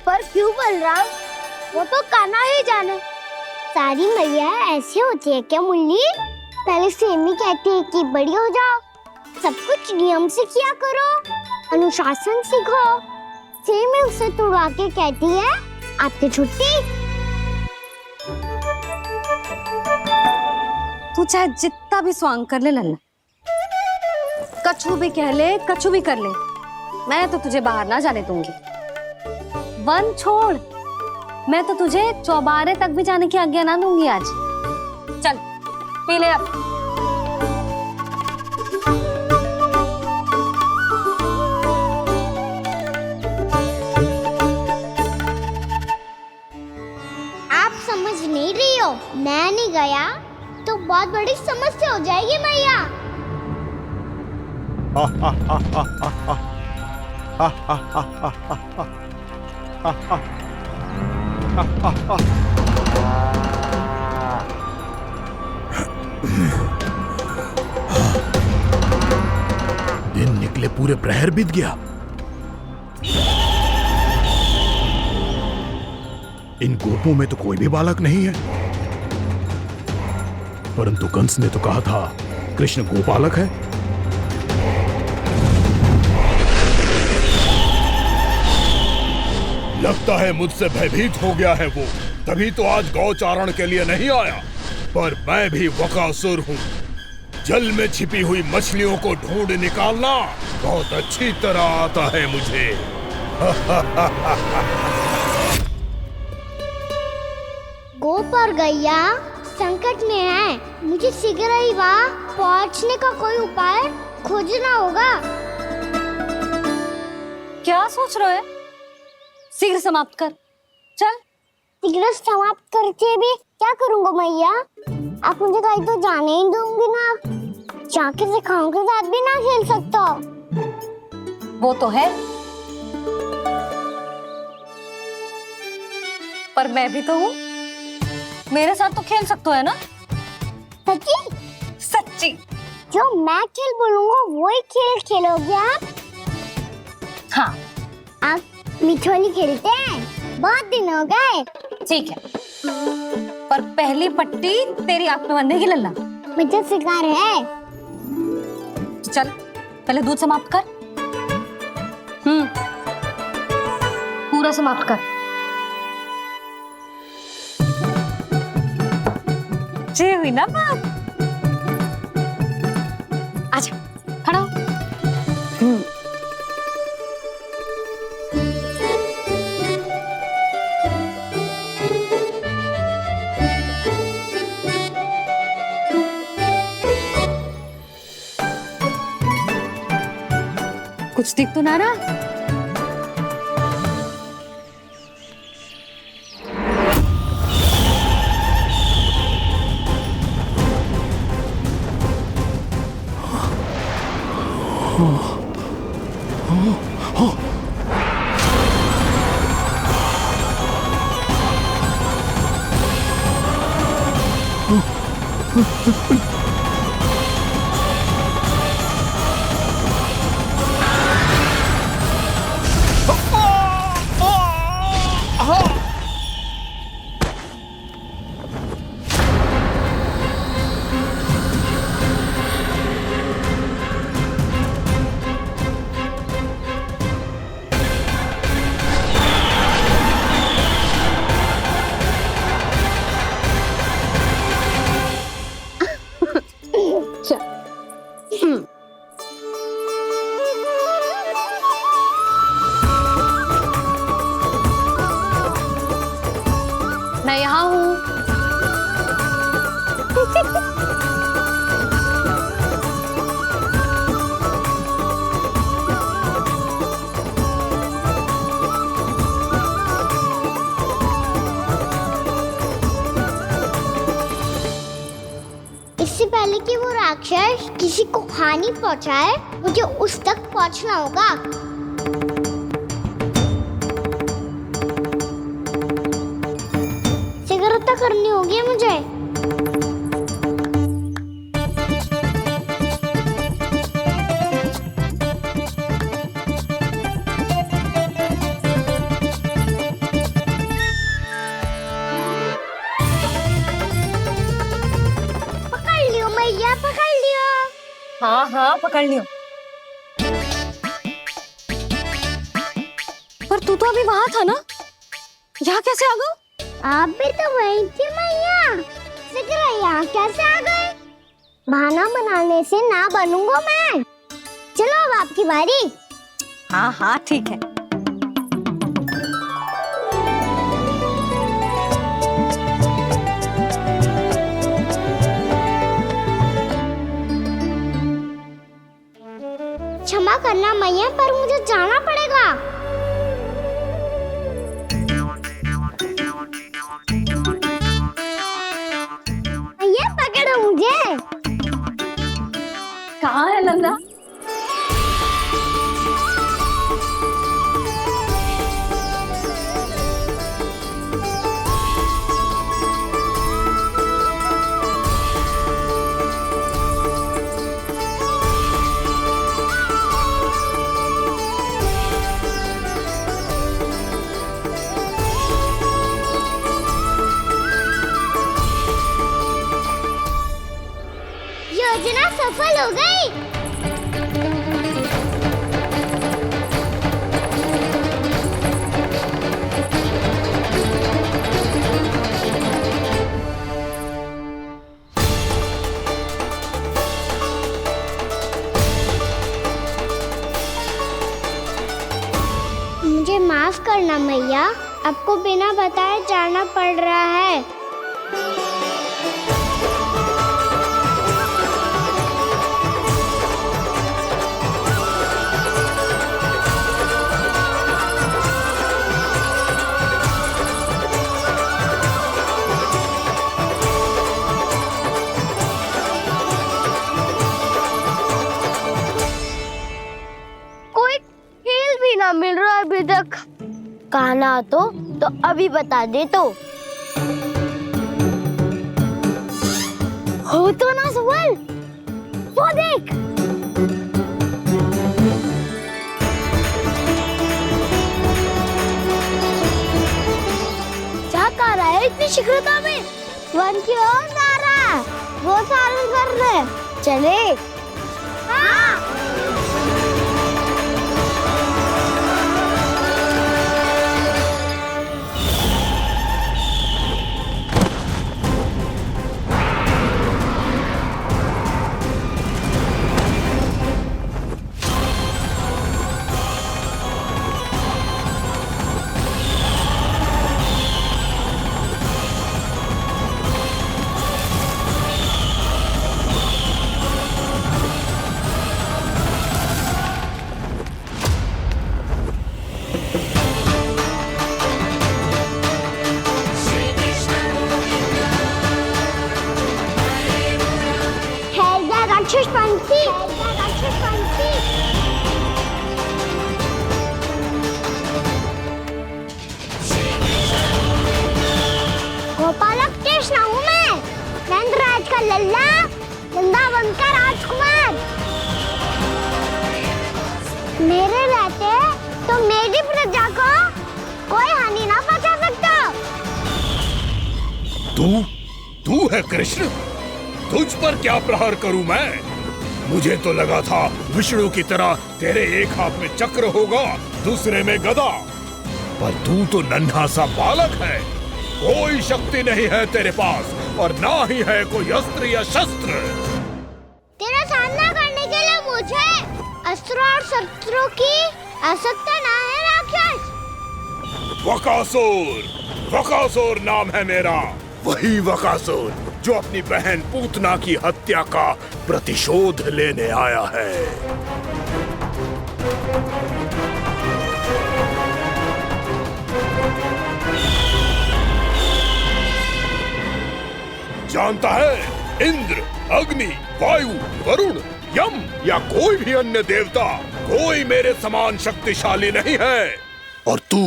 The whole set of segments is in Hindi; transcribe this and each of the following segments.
पर क्यों बलराम? वो तो कान्हा ही जाने। सारी मैया ऐसी होती है क्या मुन्नी? पहले सेमी कहती है कि बड़ी हो जाओ, सब कुछ नियम से किया करो, अनुशासन सीखो। सेमी उसे तुड़वा के कहती है आपकी छुट्टी। तू चाहे जितना भी स्वांग कर ले लल्ला, कछु भी कह ले, कछु भी कर ले, मैं तो तुझे बाहर ना जाने दूंगी। वन छोड़, मैं तो तुझे चौबारे तक भी जाने की आज्ञा ना दूंगी आज। चल पी ले अब। आप समझ नहीं रही हो, मैं नहीं गया तो बहुत बड़ी समस्या हो जाएगी मैया। दिन निकले पूरे प्रहर बीत गया। इन गोपों में तो कोई भी बालक नहीं है, परंतु कंस ने तो कहा था कृष्ण गोपालक है। लगता है मुझसे भयभीत हो गया है वो, तभी तो आज गौचारण के लिए नहीं आया। पर मैं भी वकासुर हूँ, जल में छिपी हुई मछलियों को ढूंढ निकालना बहुत अच्छी तरह आता है मुझे। गोप और गैया संकट में है, मुझे शीघ्र ही वहाँ पहुँचने का कोई उपाय खोजना होगा। क्या सोच रहे हो? शीघ्र समाप्त कर, चल। शीघ्र समाप्त करके भी क्या करूँगा मैया? आप मुझे कहीं तो जाने ही दूंगी ना, जाके सिखाओं के साथ भी ना खेल सकता। वो तो है, पर मैं भी तो हूँ, मेरे साथ तो खेल सकते हो है ना? सच्ची? सच्ची। जो मैं खेल बोलूँगा वही खेल खेलोगे आप? हाँ। आप मिठोली खेलते हैं? बहुत दिन हो गए। ठीक है, पर पहली पट्टी तेरी आंख में बंधेगी लल्ला। मुझे शिकार है। चल पहले दूध समाप्त कर। पूरा समाप्त कर। जे हुई ना बात। आजा खड़ा हो। कुछ दिख तो ना रहा? मैं यहाँ हूँ। इससे पहले कि वो राक्षस किसी को हानि पहुंचाए, मुझे उस तक पहुंचना होगा। शीघ्रता करनी होगी मुझे। हाँ हाँ पकड़ लियो। पर तू तो अभी वहां था ना, यहाँ कैसे आ गया? आप भी तो वही थी मैया, फिक्र यहाँ कैसे आ गए? बहाना बनाने से ना बनूंगा मैं। चलो अब आपकी बारी। हाँ हाँ ठीक है। क्षमा करना मैया, पर मुझे जाना पड़ेगा। मैया पकड़ो मुझे। कहाँ है नंदा? योजना सफल हो गई। मुझे माफ करना मैया, आपको बिना बताए जाना पड़ रहा है। कोई खेल भी ना मिल रहा अभी तक। कहना तो अभी बता दे तो। हो तो ना सवाल, वो देख। क्या कर रहा है इतनी शीघ्रता में? वन की ओर जा रहा है, वो सालन कर रहे। चले। हाँ। राक्षस पंछी, राक्षस पंछी। गोपालक कृष्ण हूँ मैं, नंदराज का लल्ला, वृंदावन का राजकुमार। मेरे रहते तो मेरी प्रजा को कोई हानि ना पहुंचा सकता। तू है कृष्ण? तुझ पर क्या प्रहार करूं मैं? मुझे तो लगा था विष्णु की तरह तेरे एक हाथ में चक्र होगा, दूसरे में गदा। पर तू तो नन्हा सा बालक है, कोई शक्ति नहीं है तेरे पास और ना ही है कोई अस्त्र या शस्त्र। तेरा सामना करने के लिए मुझे अस्त्र और शस्त्रों की आवश्यकता ना है राक्षस। वकासुर, वकासुर नाम है मेरा, वही वकासुर जो अपनी बहन पूतना की हत्या का प्रतिशोध लेने आया है। जानता है, इंद्र, अग्नि, वायु, वरुण, यम या कोई भी अन्य देवता, कोई मेरे समान शक्तिशाली नहीं है। और तू,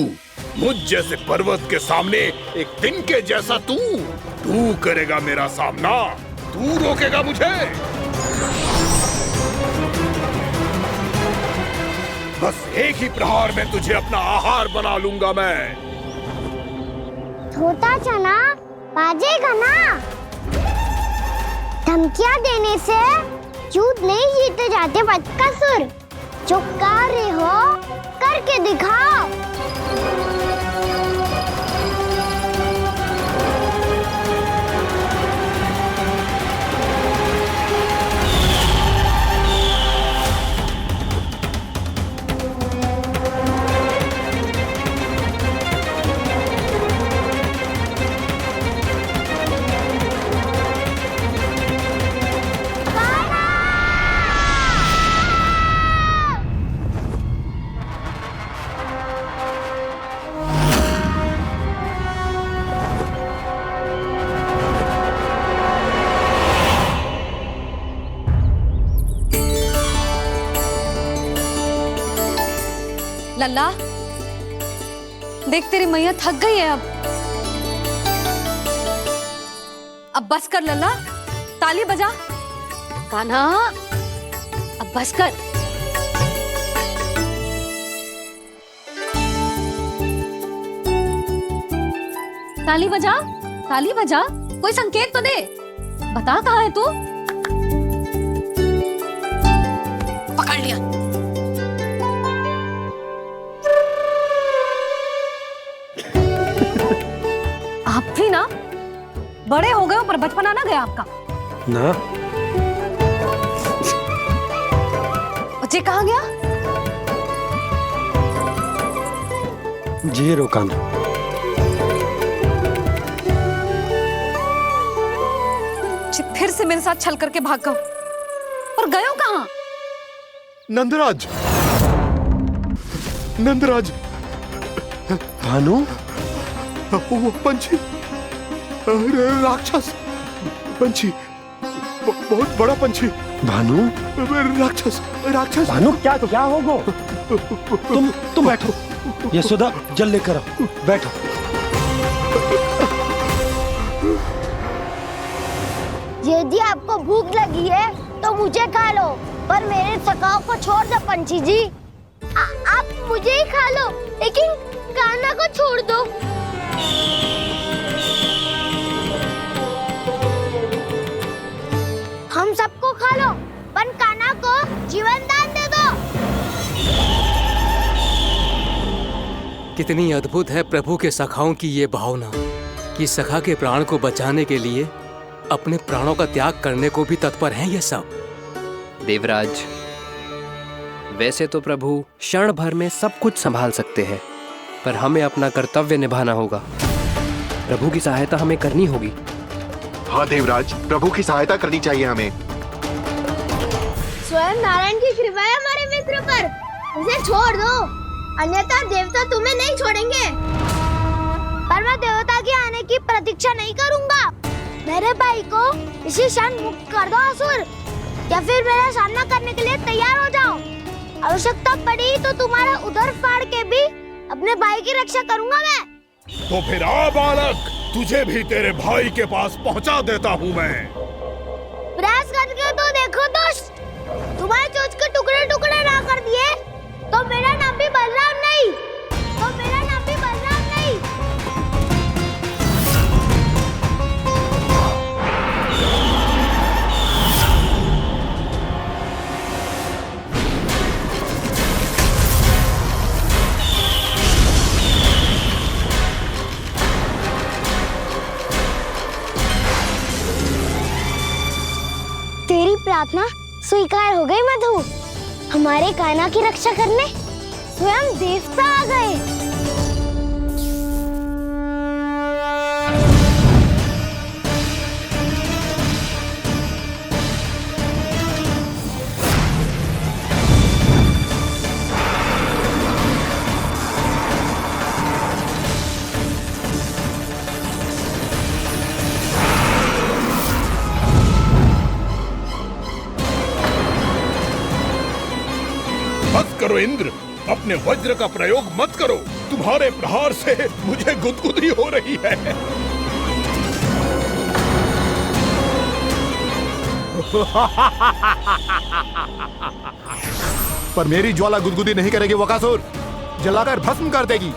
मुझ जैसे पर्वत के सामने एक दिन के जैसा तू करेगा मेरा सामना? तू रोकेगा मुझे? बस एक ही प्रहार में तुझे अपना आहार बना लूंगा मैं। छोटा चना बाजेगा ना। धमकियां देने से चूत नहीं जीते जाते बदकसूर। जो कर रहे हो करके दिखाओ। लल्ला, देख तेरी मैया थक गई है अब बस कर लल्ला, ताली बजा। कान्हा, अब बस कर। ताली बजा, ताली बजा, कोई संकेत तो दे। बता कहाँ है तू? पकड़ लिया। आप भी ना बड़े हो गए हो पर बचपना ना गया आपका ना। बच्चे कहाँ गया? जी रोकान। फिर से मेरे साथ छल करके भाग गए और गए हो कहाँ? नंदराज, नंदराज, भानु, वो पंछी, राक्षस पंछी, बहुत बड़ा पंछी। भानु, राक्षस, राक्षस। भानु, क्या होगा? तुम बैठो। यशोदा, जल लेकर आओ, बैठो। यदि आपको भूख लगी है तो मुझे खा लो, पर मेरे सखाओं को छोड़ दो पंछी जी। आप मुझे ही खा लो, लेकिन कान्हा को छोड़ दो। हम सबको खा लो, पर कान्हा को जीवन दान दे दो। कितनी अद्भुत है प्रभु के सखाओं की ये भावना कि सखा के प्राण को बचाने के लिए अपने प्राणों का त्याग करने को भी तत्पर हैं ये सब। देवराज, वैसे तो प्रभु क्षण भर में सब कुछ संभाल सकते हैं, पर हमें अपना कर्तव्य निभाना होगा। प्रभु की सहायता हमें करनी होगी। हाँ देवराज, प्रभु की सहायता करनी चाहिए हमें। स्वयं नारायण की कृपा है हमारे मित्र पर, उसे छोड़ दो, अन्यथा देवता तुम्हें नहीं छोड़ेंगे। पर मैं देवता के आने की प्रतीक्षा नहीं करूंगा। मेरे भाई को इसी क्षण मुक्त कर दो असुर, या फिर मेरा सामना करने के लिए तैयार हो जाओ। आवश्यकता पड़ी तो तुम्हारा उधर फाड़ के भी अपने भाई की रक्षा करूंगा मैं। तो फिर आ बालक, तुझे भी तेरे भाई के पास पहुंचा देता हूँ मैं। प्रयास करके तो देखो दोस्त, तुम्हारे चोंच के टुकड़े टुकड़े ना कर दिए तो मेरा नाम भी बलराम नहीं, तो मेरा नाम भी बलराम नहीं। तेरी प्रार्थना स्वीकार हो गई मधु। हमारे कान्हा की रक्षा करने स्वयं देवता आ गए। मत करो इंद्र, अपने वज्र का प्रयोग मत करो। तुम्हारे प्रहार से मुझे गुदगुदी हो रही है। पर मेरी ज्वाला गुदगुदी नहीं करेगी वकासुर, जलाकर भस्म कर देगी।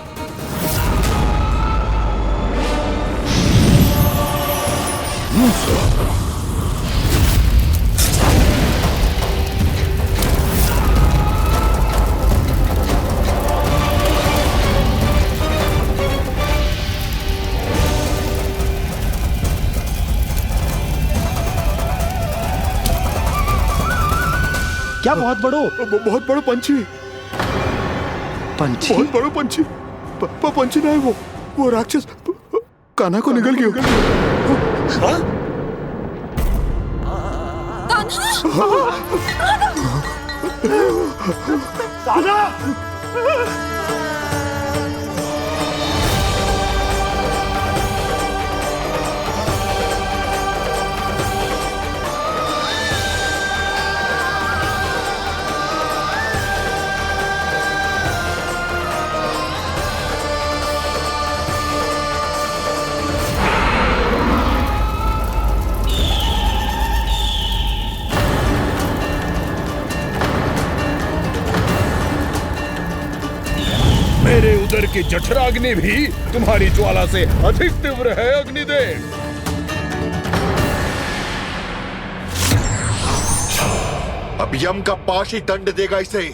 क्या बहुत बड़ो? बहुत बड़ो पंछी, पंछी? बहुत बड़ो पंछी। पंछी ना है वो राक्षस कान्हा को निगल गया। मेरे उदर की जठराग्नि भी तुम्हारी ज्वाला से अधिक तीव्र है अग्निदेव। अब यम का पाश ही दंड देगा इसे।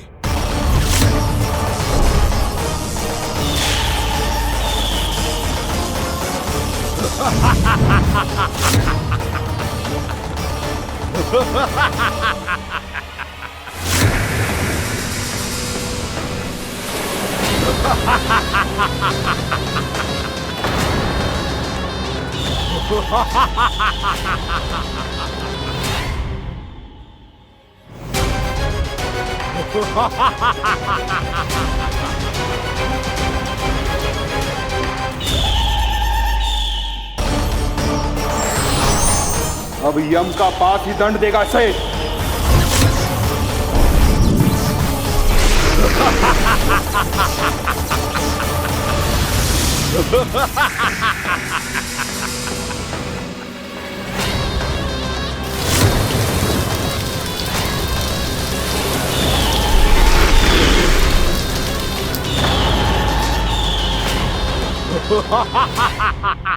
अब यम का पास ही दंड देगा इसे।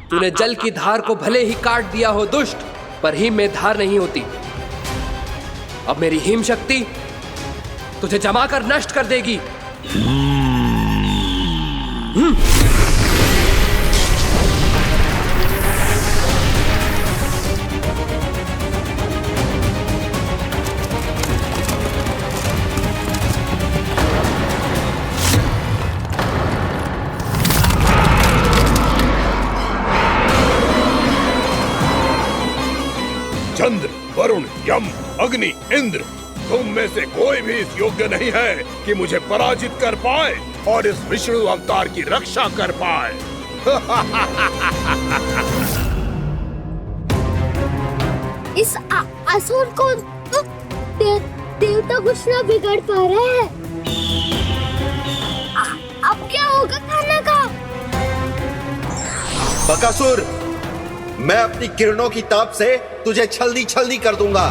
तूने जल की धार को भले ही काट दिया हो दुष्ट, पर हिम में धार नहीं होती। अब मेरी हिम शक्ति तुझे जमा कर नष्ट कर देगी। चंद्र, वरुण, यम, अग्नि, इंद्र, तुम में से कोई भी इस योग्य नहीं है कि मुझे पराजित कर पाए और इस विष्णु अवतार की रक्षा कर पाए। इस असुर को तो देवता कुछ ना बिगाड़ पा रहे हैं। अब क्या होगा खाना का? बकासुर, मैं अपनी किरणों की ताप से तुझे छल्दी छल्दी कर दूंगा।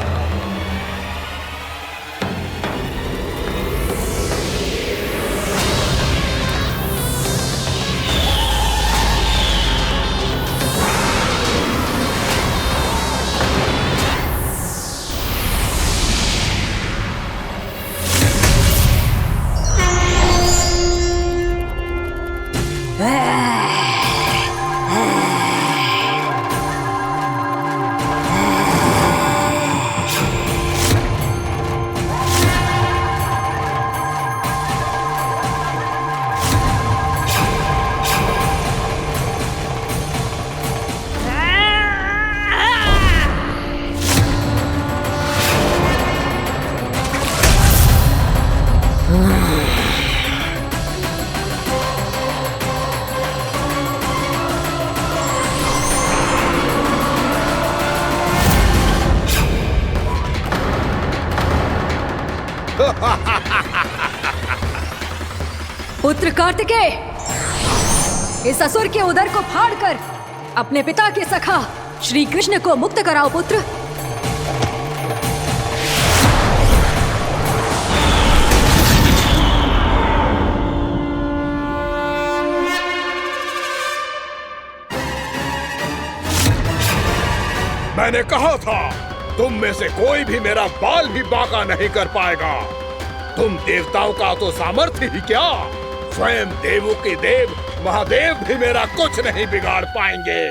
पुत्र कार्तिकेय, इस असुर के उदर को फाड़कर अपने पिता के सखा श्री कृष्ण को मुक्त कराओ पुत्र। मैंने कहा था, तुम में से कोई भी मेरा बाल भी बांका नहीं कर पाएगा। तुम देवताओं का तो सामर्थ्य ही क्या, स्वयं देवों के देव महादेव भी मेरा कुछ नहीं बिगाड़ पाएंगे।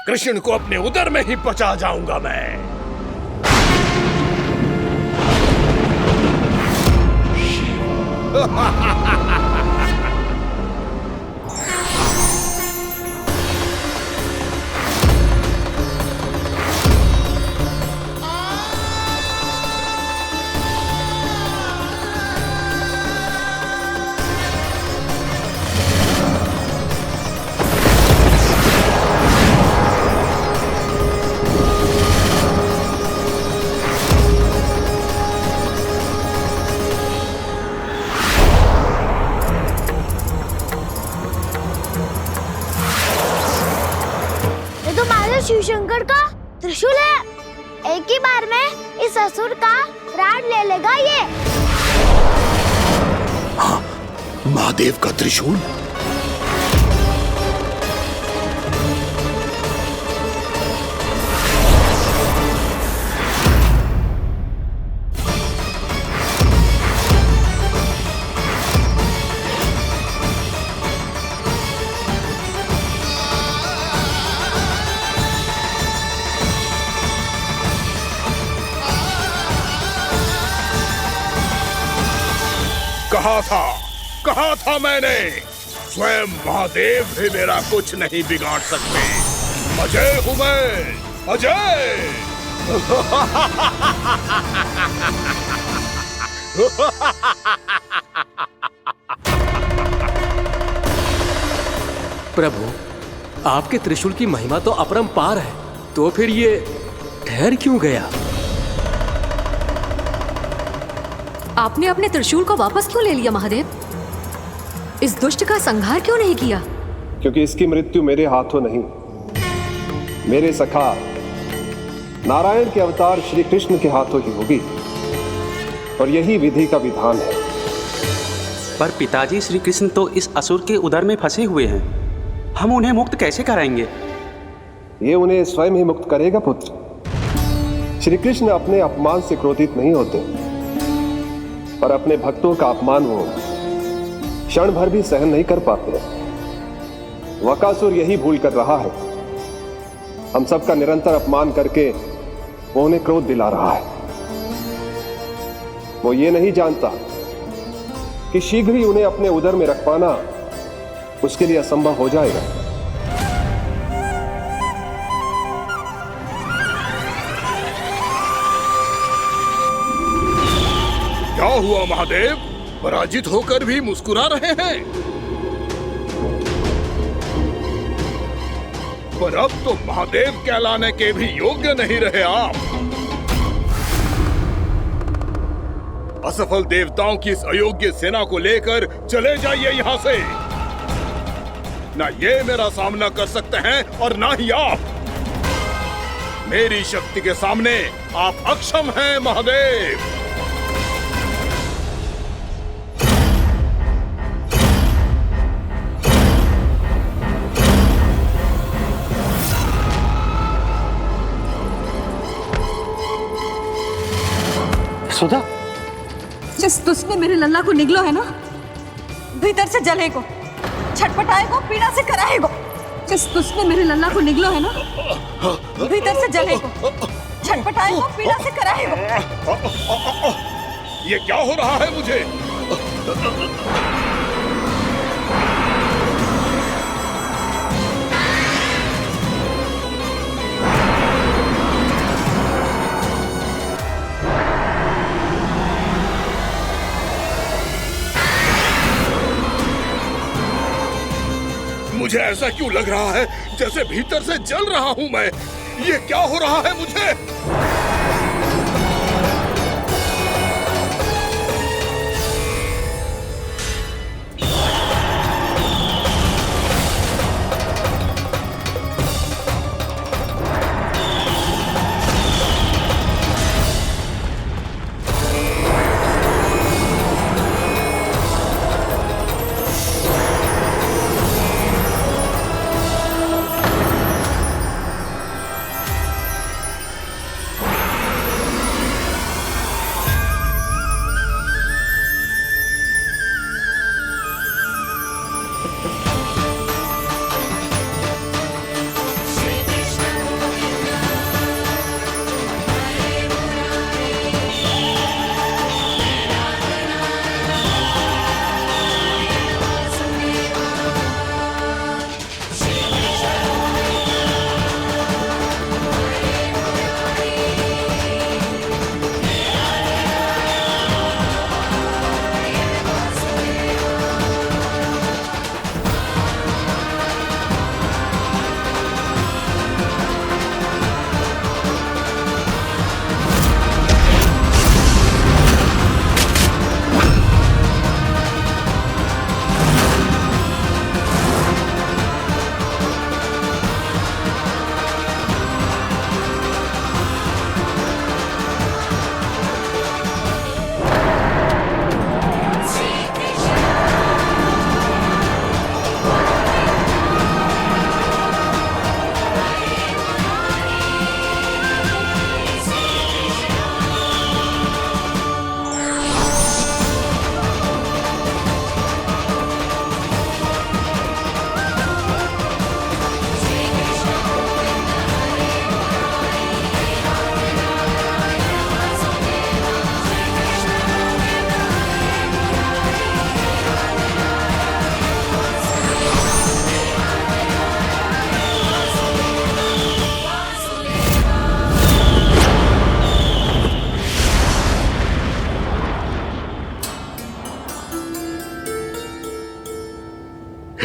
कृष्ण को अपने उदर में ही पचा जाऊंगा मैं। ये तो महादेव शिव शंकर का त्रिशूल है। एक ही बार में इस असुर का प्राण ले लेगा ये। हाँ, महादेव का त्रिशूल। कहा था मैंने, स्वयं महादेव भी मेरा कुछ नहीं बिगाड़ सकते। अजय हूं मैं, अजय। प्रभु, आपके त्रिशूल की महिमा तो अपरंपार है, तो फिर ये ठहर क्यों गया? आपने अपने त्रिशूल को वापस क्यों ले लिया महादेव? इस दुष्ट का संहार क्यों नहीं किया? क्योंकि इसकी मृत्यु मेरे हाथों नहीं, मेरे सखा नारायण के अवतार श्री कृष्ण के हाथों ही होगी, और यही विधि का विधान है। पर पिताजी, श्री कृष्ण तो इस असुर के उदर में फंसे हुए हैं, हम उन्हें मुक्त कैसे कराएंगे? ये उन्हें स्वयं ही मुक्त करेगा पुत्र। श्री कृष्ण अपने अपमान से क्रोधित नहीं होते, पर अपने भक्तों का अपमान वो क्षण भर भी सहन नहीं कर पाते। वकासुर यही भूल कर रहा है, हम सबका निरंतर अपमान करके वो उन्हें क्रोध दिला रहा है। वो ये नहीं जानता कि शीघ्र ही उन्हें अपने उदर में रख पाना उसके लिए असंभव हो जाएगा। क्या हुआ महादेव? पराजित होकर भी मुस्कुरा रहे हैं। पर अब तो महादेव कहलाने के भी योग्य नहीं रहे आप। असफल देवताओं की इस अयोग्य सेना को लेकर चले जाइए यहाँ से। ना ये मेरा सामना कर सकते हैं और ना ही आप। मेरी शक्ति के सामने आप अक्षम हैं महादेव। सुधा, जिस दुष्ट ने मेरे लल्ला को निगलो है ना, भीतर से जलेगो, छटपटाएगो, पीड़ा से कराएगो। जिस दुष्ट ने मेरे लल्ला को निगलो है ना, भीतर से जलेगो, छटपटाएगो, पीड़ा से कराएगो। ये क्या हो रहा है मुझे? मुझे ऐसा क्यों लग रहा है जैसे भीतर से जल रहा हूं मैं। ये क्या हो रहा है मुझे?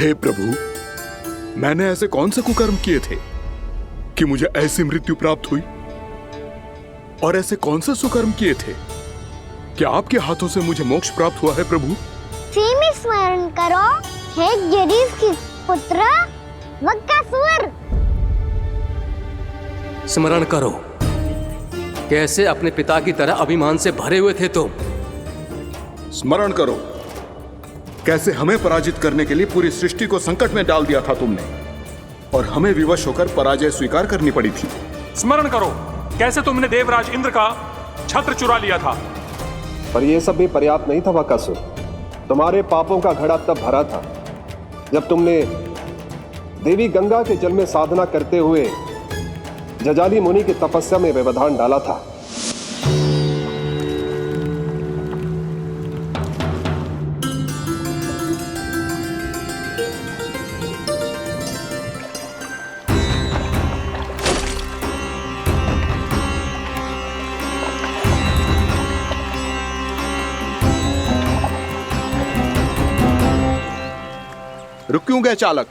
हे प्रभु, मैंने ऐसे कौन से कुकर्म किए थे कि मुझे ऐसी मृत्यु प्राप्त हुई? और ऐसे कौन से सुकर्म किए थे कि आपके हाथों से मुझे मोक्ष प्राप्त हुआ है प्रभु? सेमी स्मरण करो, हे जरीफ की पुत्र वक्कासुर। स्मरण करो, कैसे अपने पिता की तरह अभिमान से भरे हुए थे तुम। स्मरण करो, कैसे हमें पराजित करने के लिए पूरी सृष्टि को संकट में डाल दिया था तुमने, और हमें विवश होकर पराजय स्वीकार करनी पड़ी थी। स्मरण करो, कैसे तुमने देवराज इंद्र का छत्र चुरा लिया था। पर यह सब भी पर्याप्त नहीं था वकासुर। तुम्हारे पापों का घड़ा तब भरा था जब तुमने देवी गंगा के जल में साधना करते हुए जजाली मुनि की तपस्या में व्यवधान डाला था। रुक क्यों गए चालक?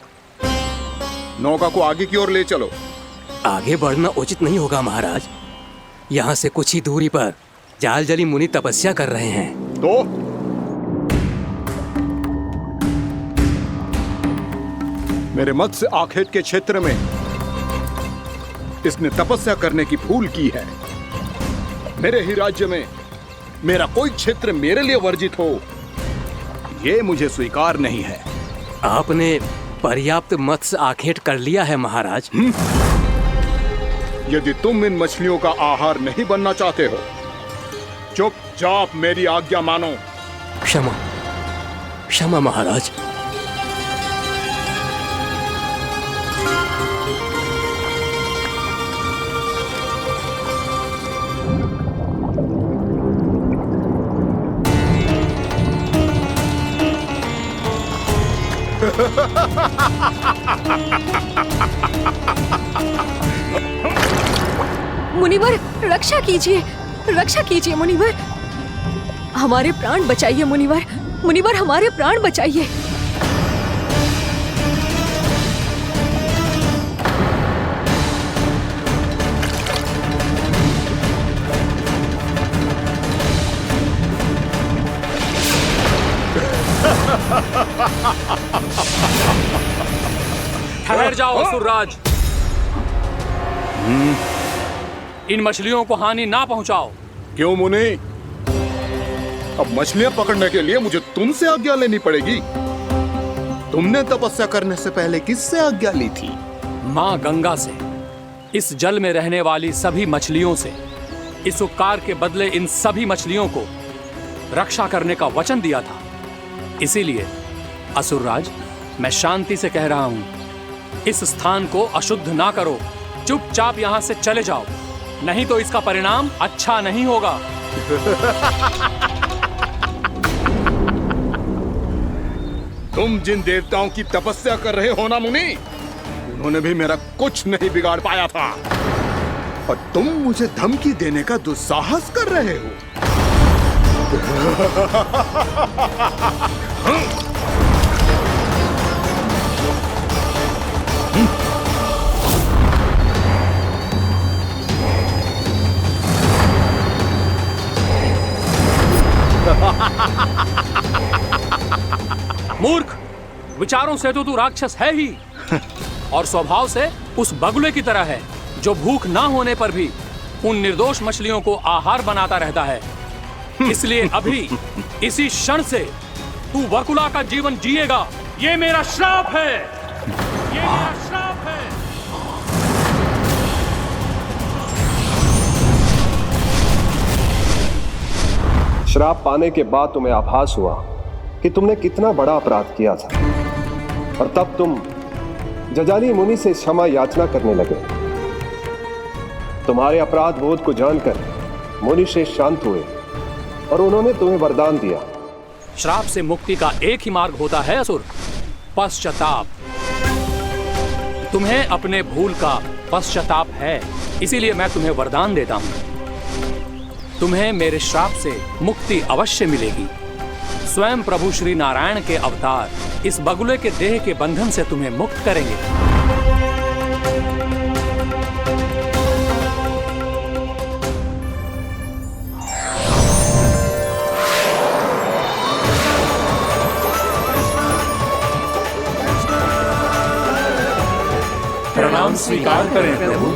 नौका को आगे की ओर ले चलो। आगे बढ़ना उचित नहीं होगा महाराज। यहाँ से कुछ ही दूरी पर जालजली मुनि तपस्या कर रहे हैं। तो मेरे मत्स्य आखेट के क्षेत्र में इसने तपस्या करने की भूल की है। मेरे ही राज्य में मेरा कोई क्षेत्र मेरे लिए वर्जित हो, यह मुझे स्वीकार नहीं है। आपने पर्याप्त मत्स्य आखेट कर लिया है महाराज। यदि तुम इन मछलियों का आहार नहीं बनना चाहते हो, चुपचाप मेरी आज्ञा मानो। क्षमा, क्षमा महाराज। मुनिवर, रक्षा कीजिए, रक्षा कीजिए मुनिवर। हमारे प्राण बचाइए मुनिवर, मुनिवर हमारे प्राण बचाइए। ठहर जाओ असुरराज, इन मछलियों को हानि ना पहुंचाओ। क्यों मुनि? अब मछलियां पकड़ने के लिए मुझे तुमसे आज्ञा लेनी पड़ेगी। तुमने तपस्या करने से पहले किससे आज्ञा ली थी? मां गंगा से, इस जल में रहने वाली सभी मछलियों से। इस उपकार के बदले इन सभी मछलियों को रक्षा करने का वचन दिया था। इसीलिए असुरराज, मैं शांति से कह रहा हूं, इस स्थान को अशुद्ध ना करो। चुपचाप यहां से चले जाओ, नहीं तो इसका परिणाम अच्छा नहीं होगा। तुम जिन देवताओं की तपस्या कर रहे हो ना मुनि, उन्होंने भी मेरा कुछ नहीं बिगाड़ पाया था, और तुम मुझे धमकी देने का दुस्साहस कर रहे हो। मूर्ख, विचारों से तो तू राक्षस है ही, और स्वभाव से उस बगुले की तरह है जो भूख ना होने पर भी उन निर्दोष मछलियों को आहार बनाता रहता है। इसलिए अभी इसी क्षण से तू वकुला का जीवन जिएगा। ये मेरा श्राप है, ये मेरा श्राप है। श्राप पाने के बाद तुम्हें आभास हुआ कि तुमने कितना बड़ा अपराध किया था, और तब तुम जजाली मुनि से क्षमा याचना करने लगे। तुम्हारे अपराध बोध को जानकर मुनि श्रेष्ठ शांत हुए और उन्होंने तुम्हें वरदान दिया। श्राप से मुक्ति का एक ही मार्ग होता है असुर, पश्चाताप। तुम्हें अपने भूल का पश्चाताप है, इसीलिए मैं तुम्हें वरदान देता हूं। तुम्हें मेरे श्राप से मुक्ति अवश्य मिलेगी। स्वयं प्रभु श्री नारायण के अवतार इस बगुले के देह के बंधन से तुम्हें मुक्त करेंगे। प्रणाम स्वीकार करें प्रभु।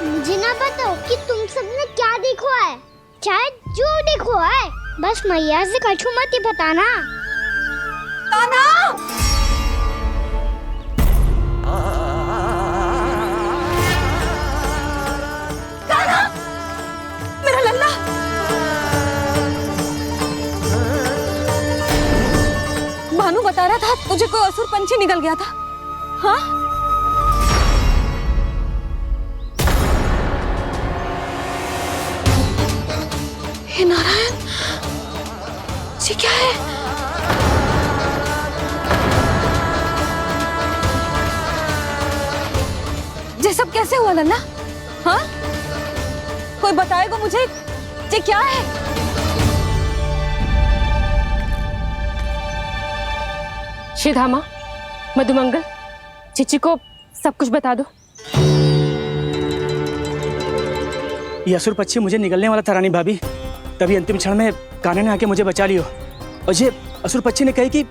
मुझे ना बताओ कि तुम सबने क्या देखा है, चाहे जो देखो है, बस मैया से कछु मत ही बताना। कान्हा! कान्हा! मेरा लल्ला! भानु बता रहा था तुझे कोई असुर पंछी निकल गया था। हाँ? हे नारायण, ये क्या है? ये सब कैसे हुआ लल्ला? हाँ? कोई बताएगा मुझे ये क्या है? श्रीधामा, मधुमंगल, चिची को सब कुछ बता दो। ये असुर पक्षी मुझे निगलने वाला था रानी भाभी, तभी अंतिम क्षण में कान्हा ने आके मुझे बचा लियो। और ये असुर पक्षी ने कही कि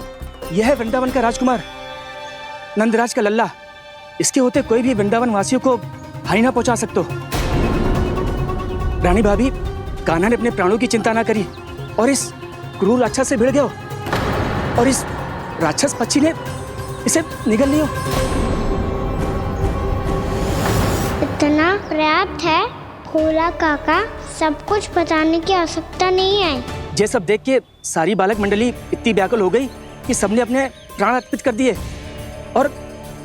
यह है वृंदावन का राजकुमार, नंदराज का लल्ला। इसके होते कोई भी वृंदावन वासियों को हानि ना पहुंचा सकते। रानी भाभी, कान्हा ने अपने प्राणों की चिंता ना करी और इस क्रूर राक्षस से भिड़ गया, और इस राक्षस पक्षी ने इसे निगल लियो। इतना पर्याप्त है खोला काका, सब कुछ बताने की आवश्यकता नहीं है। ये सब देख के सारी बालक मंडली इतनी व्याकुल हो गई कि सबने अपने प्राण अर्पित कर दिए और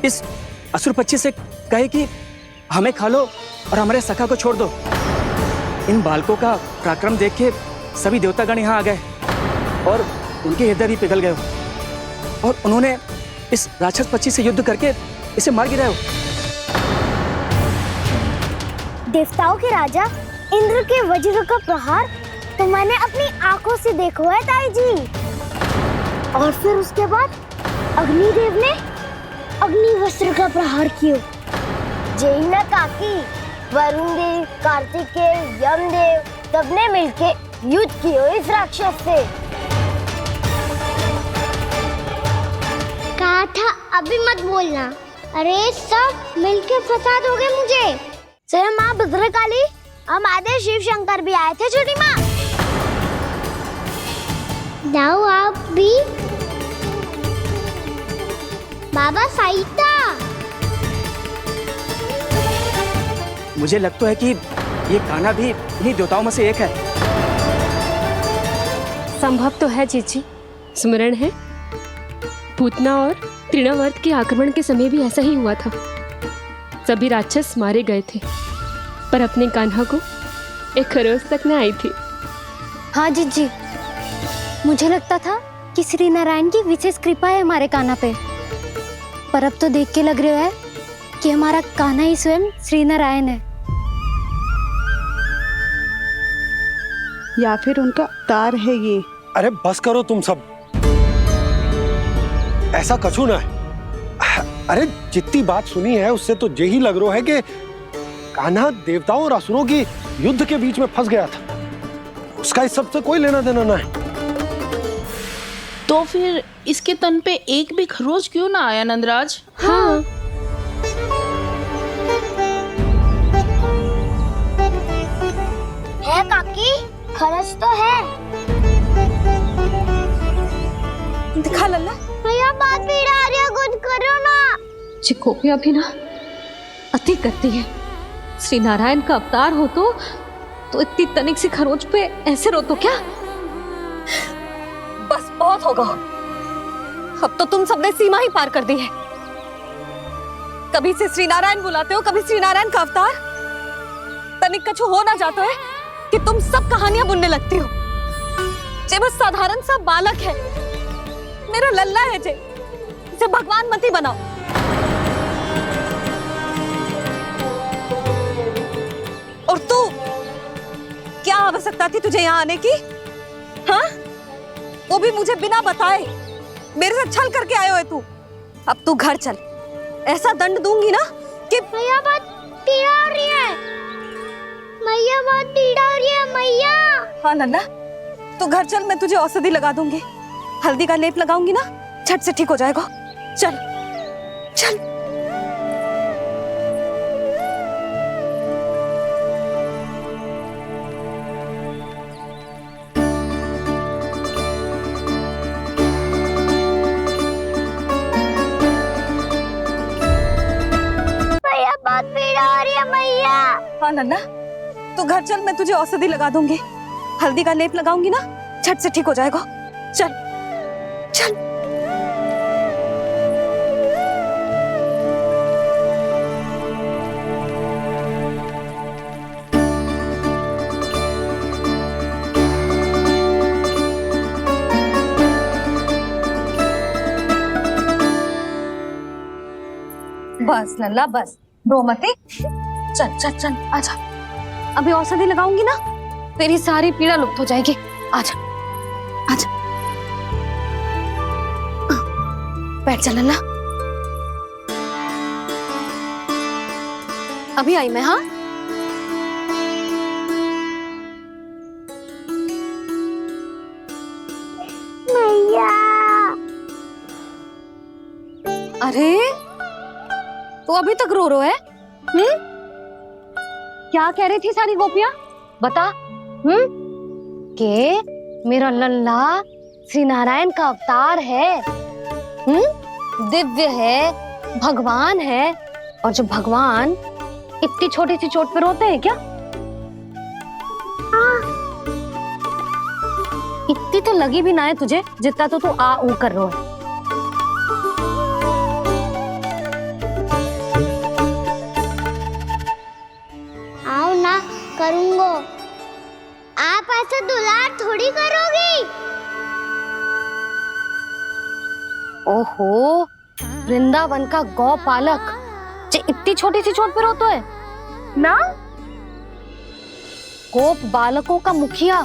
इस असुर पक्षी से कहे कि हमें खा लो और हमारे सखा को छोड़ दो। इन बालकों का पराक्रम देख के सभी देवतागण यहाँ आ गए और उनके हृदय भी पिघल गए और उन्होंने इस राक्षस पक्षी से युद्ध करके इसे मार गिराया। देवताओं के राजा इंद्र के वज्र का प्रहार तो मैंने अपनी आंखों से देखा है ताई जी। और फिर उसके बाद अग्निदेव ने अग्निवस्त्र का प्रहार किया। जय ना काकी, वरुण देव, कार्तिकेय, यमदेव सबने मिलके युद्ध किया इस राक्षस से। कहा था अभी मत बोलना। अरे सब मिलके फंसा दोगे मुझे। जय माँ भद्रकाली, हम आदे शिव शंकर भी आए थे छोटी माँ। जाओ आप भी। बाबा साईता, मुझे लगता है कि ये कान्हा भी इन्हीं देवताओं में से एक है। संभव तो है चीची, स्मरण है पूतना और तृणावर्त के आक्रमण के समय भी ऐसा ही हुआ था। सभी राक्षस मारे गए थे पर अपने कान्हा को एक खरोच तक न आई थी। हाँ जीजी, मुझे लगता था कि श्री नारायण की विशेष कृपा है हमारे कान्हा पे, पर अब तो देख के लग रहा है कि हमारा कान्हा ही स्वयं श्री नारायण है। या फिर उनका अवतार है ये। अरे बस करो तुम सब, ऐसा कछु ना है। अरे जितनी बात सुनी है उससे तो यही लग रहा है कि कान्हा देवताओं और असुरों की युद्ध के बीच में फंस गया था। उसका इस सब से कोई लेना देना ना है। तो फिर इसके तन पे एक भी खरोच क्यों ना आया नंदराज? हाँ, है काकी, खरच तो है। दिखा लल्ला। भैया बात पीड़ा आ रही है, कुछ करो ना। चिकोपिया भी ना अति करती है। श्री नारायण का अवतार हो तो इतनी तनिक सी खरोच पे ऐसे रो तो क्या? बस बहुत होगा। अब तो तुम सबने सीमा ही पार कर दी है। कभी से श्री नारायण बुलाते हो, कभी श्री नारायण का अवतार। तनिक कछु हो ना जाता है कि तुम सब कहानियां बुनने लगती हो। जे बस साधारण सा बालक है, मेरा लल्ला है जे, इसे भगवान मत ही बनाओ। और तू, क्या आवश्यकता थी तुझे यहाँ आने की? हाँ, वो भी मुझे बिना बताए। मेरे से छल करके आयो है तू। अब तू घर चल, ऐसा दंड दूंगी ना कि मैया बहुत पीड़ा हो रही है, मैया बहुत पीड़ा हो रही है मैया। हाँ नन्ना, तू घर चल, मैं तुझे औषधि लगा दूंगी। हल्दी का लेप लगाऊंगी ना, झट से ठीक हो जाएगा। चल चल। मैया बहुत पीड़ा हो रही है मैया। हाँ नन्ना, तू घर चल, मैं तुझे औषधि लगा दूंगी। हल्दी का लेप लगाऊंगी ना, झट से ठीक हो जाएगा। चल चल। बस लल्ला बस, रो मत। चल चल चल, आजा। अभी औषधि लगाऊंगी ना, तेरी सारी पीड़ा लुप्त हो जाएगी। आजा आजा, बैठ जा लल्ला। अभी आई मैं। हाँ, मैया। अरे तू अभी तक रो है? क्या कह रही थी सारी गोपियां? बता। के मेरा लल्ला श्री नारायण का अवतार है, दिव्य है, भगवान है। और जो भगवान इतनी छोटी सी चोट पे रोते हैं क्या? इतनी तो लगी भी ना है तुझे, जितना तो तू आ ऊ कर रहा है। आओ ना, करूंगो। आप ऐसा दुलार थोड़ी करोगी। ओहो, वृंदावन का गौपालक जो इतनी छोटी सी चोट पे रोता है ना? गोप बालकों का मुखिया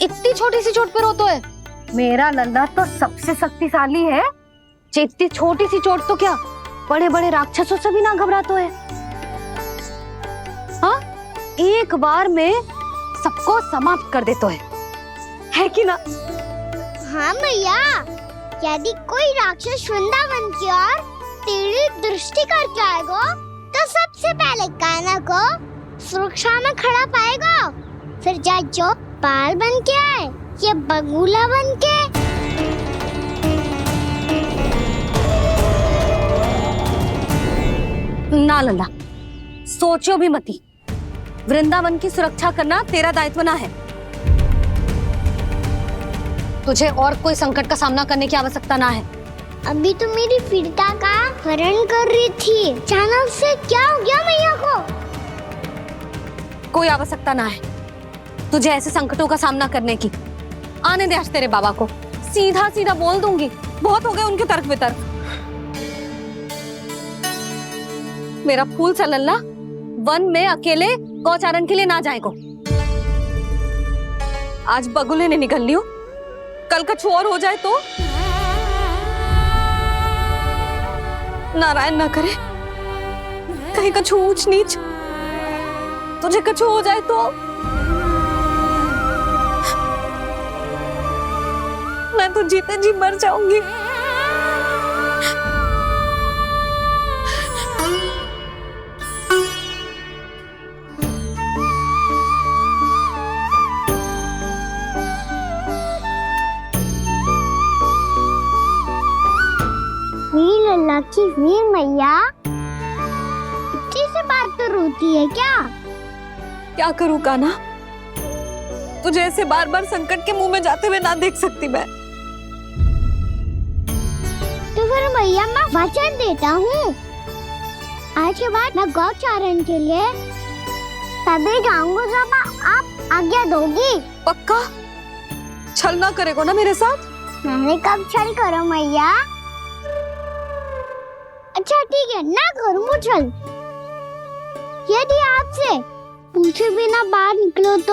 इतनी छोटी सी चोट पे रोता है? मेरा लल्ला तो सबसे शक्तिशाली है। इतनी छोटी सी चोट तो क्या, बड़े बड़े राक्षसों से भी ना घबराता है। हाँ, एक बार में सबको समाप्त कर देता है कि ना? हाँ मैया, यदि कोई राक्षस वृंदावन की ओर टेढ़ी दृष्टि करके आएगा, तो सबसे पहले कान्हा को सुरक्षा में खड़ा पाएगा। फिर चाहे जो पाल बन के आए या बगुला बन के। ना लल्ला, सोचो भी मती। वृंदावन की सुरक्षा करना तेरा दायित्व ना है। तुझे और कोई संकट का सामना करने की आवश्यकता ना है। अभी तो मेरी पीड़िता का हरण कर रही थी, अचानक से क्या हो गया मैया को? कोई आवश्यकता ना है तुझे ऐसे संकटों का सामना करने की। आने दे आज तेरे बाबा को, सीधा सीधा बोल दूंगी। बहुत हो गए उनके तर्क वितर्क। मेरा फूल सा लल्ला वन में अकेले गौचारण के लिए ना जाएगा। आज बगुले ने निकल लियो, कल कछु और हो जाए तो? नारायण ना करे, कहीं कछु ऊंच नीच तुझे कछु हो जाए तो? मैं तो जीते जी मर जाऊंगी। वीर लल्ला की वीर मैया इतनी सी बात तो रोती है क्या? क्या करूं कान्हा, तुझे ऐसे बार बार संकट के मुंह में जाते हुए ना देख सकती मैं। तो फिर मैया मैं वचन देता हूँ, आज के बाद मैं गौचारण के लिए तभी जाऊंगा जब आप आज्ञा दोगी। पक्का छल ना करेगा ना मेरे साथ? मैंने कब छल करो मैया? अच्छा ठीक है, ना करूँ छल। यदि आपसे पूछे बिना बाहर निकलो तो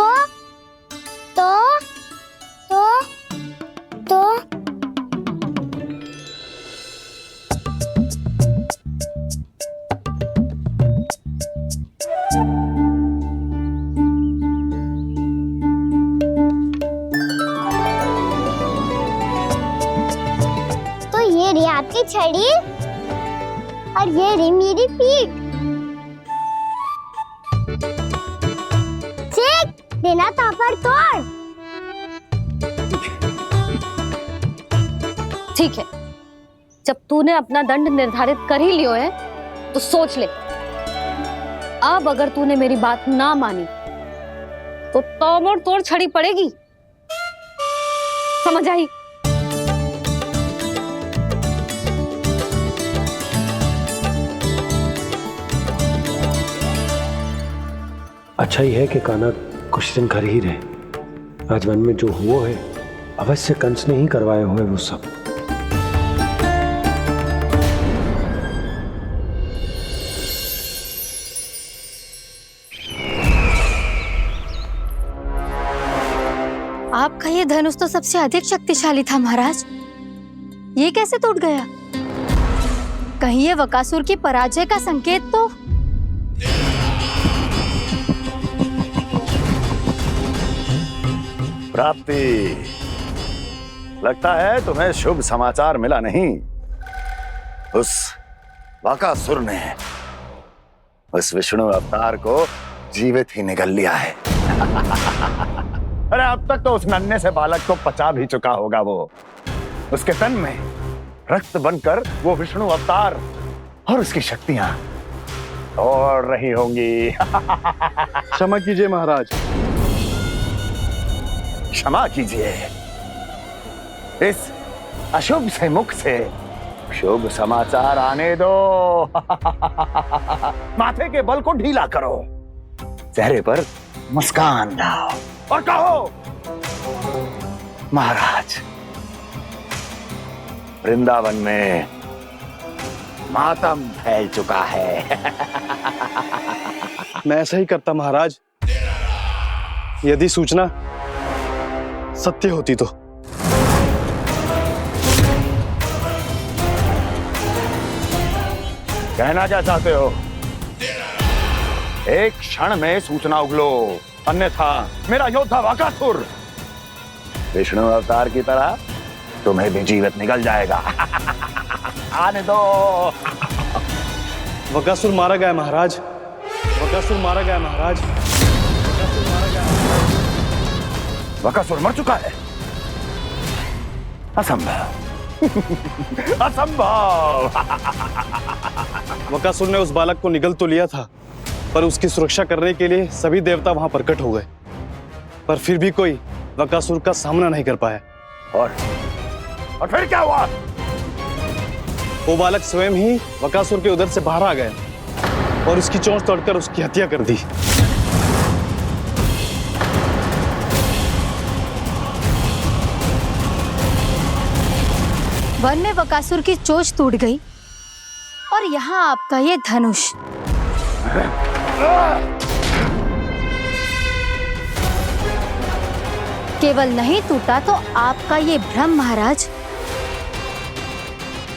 ये रही आपकी छड़ी और ये रही मेरी पीठ। सेक देना तापर तोड़। ठीक है, जब तूने अपना दंड निर्धारित कर ही लियो है तो सोच ले, अब अगर तूने मेरी बात ना मानी तो तोड़ तोड़ छड़ी पड़ेगी। समझ आई? अच्छा ही है कि कान्हा कुछ दिन घर ही रहे। आज वन में जो हुआ है अवश्य कंस ने ही करवाए हुए वो सब। आपका ये धनुष तो सबसे अधिक शक्तिशाली था महाराज, ये कैसे टूट गया? कहीं ये बकासुर की पराजय का संकेत तो? प्राप्ति, लगता है तुम्हें शुभ समाचार मिला नहीं। उस बकासुर ने उस विष्णु अवतार को जीवित ही निगल लिया है। अरे अब तक तो उस नन्हे से बालक को पचा भी चुका होगा वो। उसके तन में रक्त बनकर वो विष्णु अवतार और उसकी शक्तियां दौड़ रही होंगी। क्षमा कीजिए महाराज। क्षमा कीजिए, इस अशुभ से मुख से शुभ समाचार आने दो। माथे के बल को ढीला करो, चेहरे पर मुस्कान लाओ और कहो, महाराज, वृंदावन में मातम फैल चुका है। मैं ऐसा ही करता महाराज, यदि सूचना सत्य होती तो। कहना क्या चाहते हो? एक क्षण में सूचना उगलो, अन्यथा मेरा योद्धा बकासुर विष्णु अवतार की तरह तुम्हें भी जीवित निकल जाएगा। आने दो। बकासुर मारा गया महाराज, बकासुर मारा गया महाराज, बकासुर मारा गया। बकासुर मर चुका है? असंभव। असंभव। बकासुर ने उस बालक को निगल तो लिया था, पर उसकी सुरक्षा करने के लिए सभी देवता वहां प्रकट हो गए, पर फिर भी कोई बकासुर का सामना नहीं कर पाया। और फिर क्या हुआ? वो बालक स्वयं ही बकासुर के उदर से बाहर आ गया और उसकी चोंच तोड़कर उसकी हत्या कर दी। वन में बकासुर की चोंच टूट गई और यहाँ आपका ये धनुष। केवल नहीं टूटा तो आपका ये भ्रम महाराज।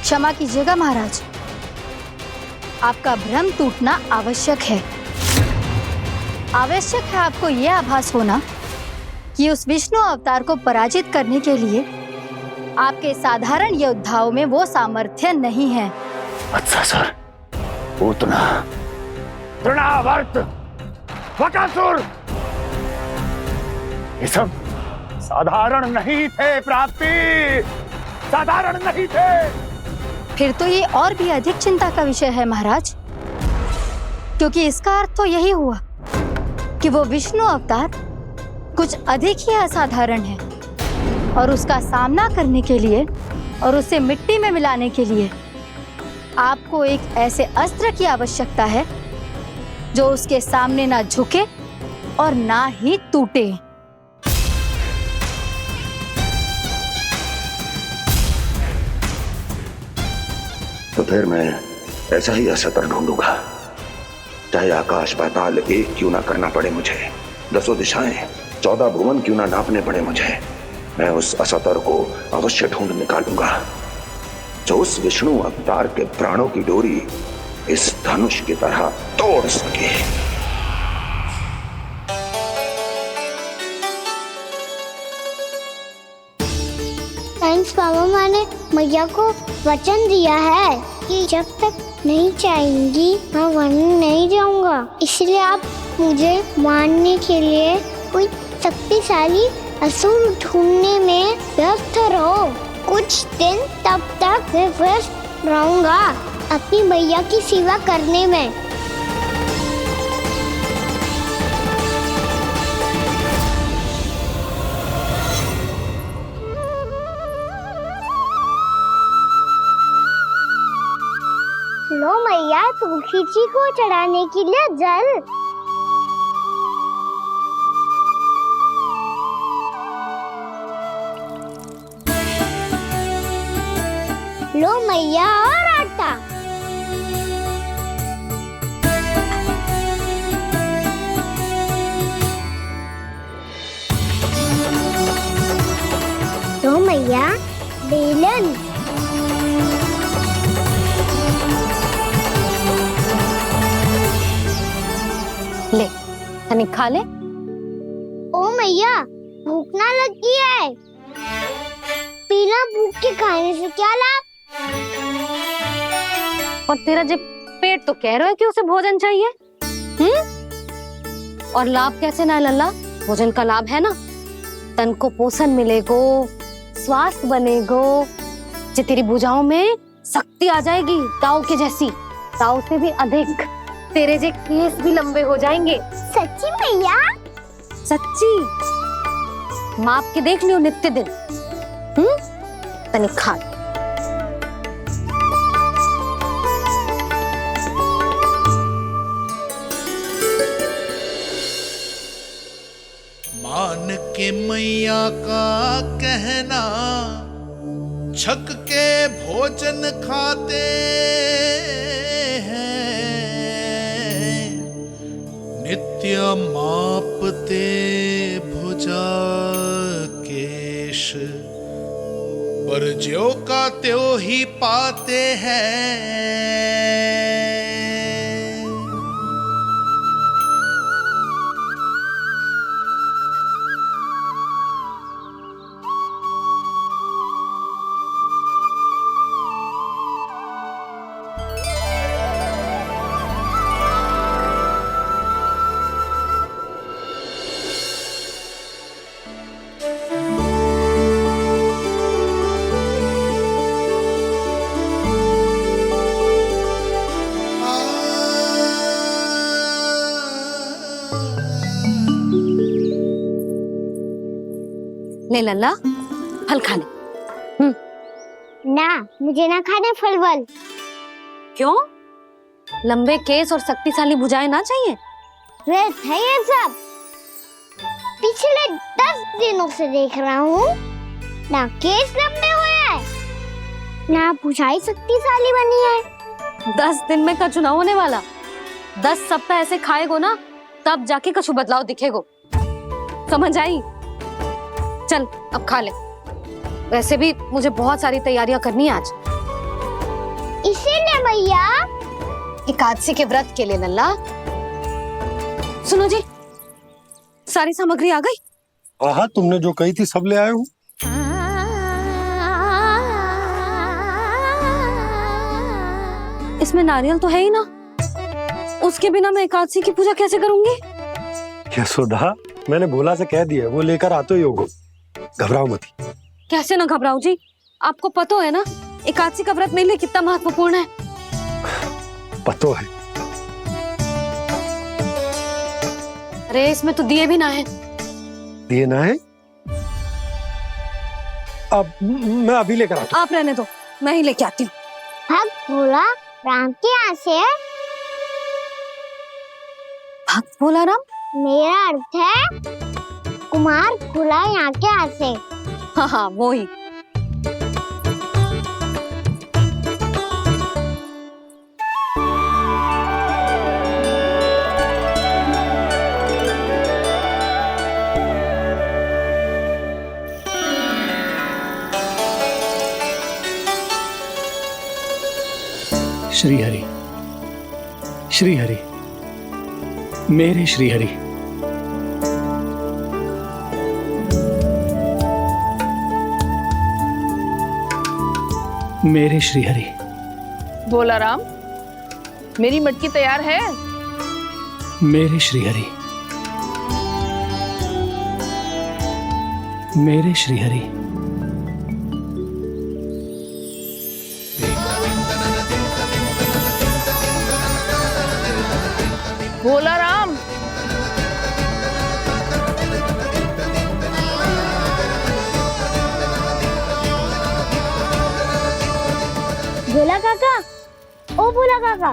क्षमा कीजिएगा महाराज, आपका भ्रम टूटना आवश्यक है। आवश्यक है आपको यह आभास होना कि उस विष्णु अवतार को पराजित करने के लिए आपके साधारण योद्धाओं में वो सामर्थ्य नहीं है। अच्छा सर, उतना तृणावर्त बकासुर ये सब साधारण नहीं थे प्राप्ति, साधारण नहीं थे। फिर तो ये और भी अधिक चिंता का विषय है महाराज, क्योंकि इसका अर्थ तो यही हुआ कि वो विष्णु अवतार कुछ अधिक ही असाधारण है और उसका सामना करने के लिए और उसे मिट्टी में मिलाने के लिए आपको एक ऐसे अस्त्र की आवश्यकता है जो उसके सामने ना झुके और ना ही टूटे। तो फिर मैं ऐसा ही असतर ढूंढूंगा, चाहे आकाश पाताल एक क्यों ना करना पड़े मुझे, 10 दिशाएं 14 भुवन क्यों ना नापने पड़े मुझे, मैं उस असतर को अवश्य ढूंढ निकालूंगा जो उस विष्णु अवतार के प्राणों की डोरी इस धनुष की तरह तोड़ सके। थैंक्स पापा, मैंने मैया को वचन दिया है कि जब तक नहीं चाहेंगी मैं वन नहीं जाऊंगा, इसलिए आप मुझे मारने के लिए कोई शक्तिशाली असुर ढूंढने में व्यस्त रहो। कुछ दिन तब तक मैं व्यस्त रहूंगा अपनी मैया की सेवा करने में। लो मैया, तुलसी जी को चढ़ाने के लिए जल। लो मैया, और आटा। लो मैया, बेलन। ले, तनिक खा ले। ओ मैया, भूख ना लगी है। बिना भूख के खाने से क्या लाभ? और तेरा जब पेट तो कह रहा है कि उसे भोजन चाहिए, और लाभ कैसे ना लल्ला? भोजन का लाभ है ना, तन को पोषण मिलेगो, स्वास्थ्य बनेगो, जो तेरी भुजाओं में शक्ति आ जाएगी, ताऊ के जैसी, ताऊ से भी अधिक। तेरे जे केस भी लंबे हो जाएंगे। सच्ची मैया? सच्ची। माप के देख लियो नित्य दिन। तनिक खा। मान के मैया का कहना, छक के भोजन खाते हैं, नित्य मापते भुजा केश, पर ज्यों का त्यों ही पाते हैं। ले लल्ला, फल खा ले। ना, मुझे ना खाने फल वल। क्यों? लंबे केस और शक्तिशाली भुजाएं ना चाहिए? व्यर्थ है ये सब। पिछले 10 दिनों से देख रहा हूँ, ना केस लंबे हुए हैं, ना भुजाएं शक्तिशाली बनी है। 10 दिन में कछु ना होने वाला। 10 सप्ताह ऐसे खाएगो ना, तब जाके कछु बदलाव दिखेगो। समझ आई? चल अब खा ले। वैसे भी मुझे बहुत सारी तैयारियां करनी है आज। इसीलिए भैया, एकादशी के व्रत के लिए लल्ला। सुनो जी, सारी सामग्री आ गई? हाँ, तुमने जो कही थी सब ले आए हूँ। इसमें नारियल तो है ही ना, उसके बिना मैं एकादशी की पूजा कैसे करूंगी? यशोदा, मैंने भोला से कह दिया, वो लेकर आते ही होगा, घबराओ मत। कैसे ना घबराओ जी, आपको पता है ना एकादशी का व्रत मेरे लिए कितना महत्वपूर्ण है। पता है। अरे इसमें तो दिए भी ना है। दिए ना है? अब मैं अभी लेकर आता हूँ। आप रहने दो, मैं ही लेके आती हूँ। भक्त भोला राम के यहाँ से है। भक्त भोला राम? मेरा अर्थ है कुमार भोला यहाँ के यहाँ से। हाँ हाँ वो ही। श्री हरि, श्री हरि, मेरे श्री हरि। मेरे श्री हरि। भोला राम, मेरी मटकी तैयार है। मेरे श्री हरि। मेरे श्री हरि। भोला राम, भोला काका, ओ भोला काका।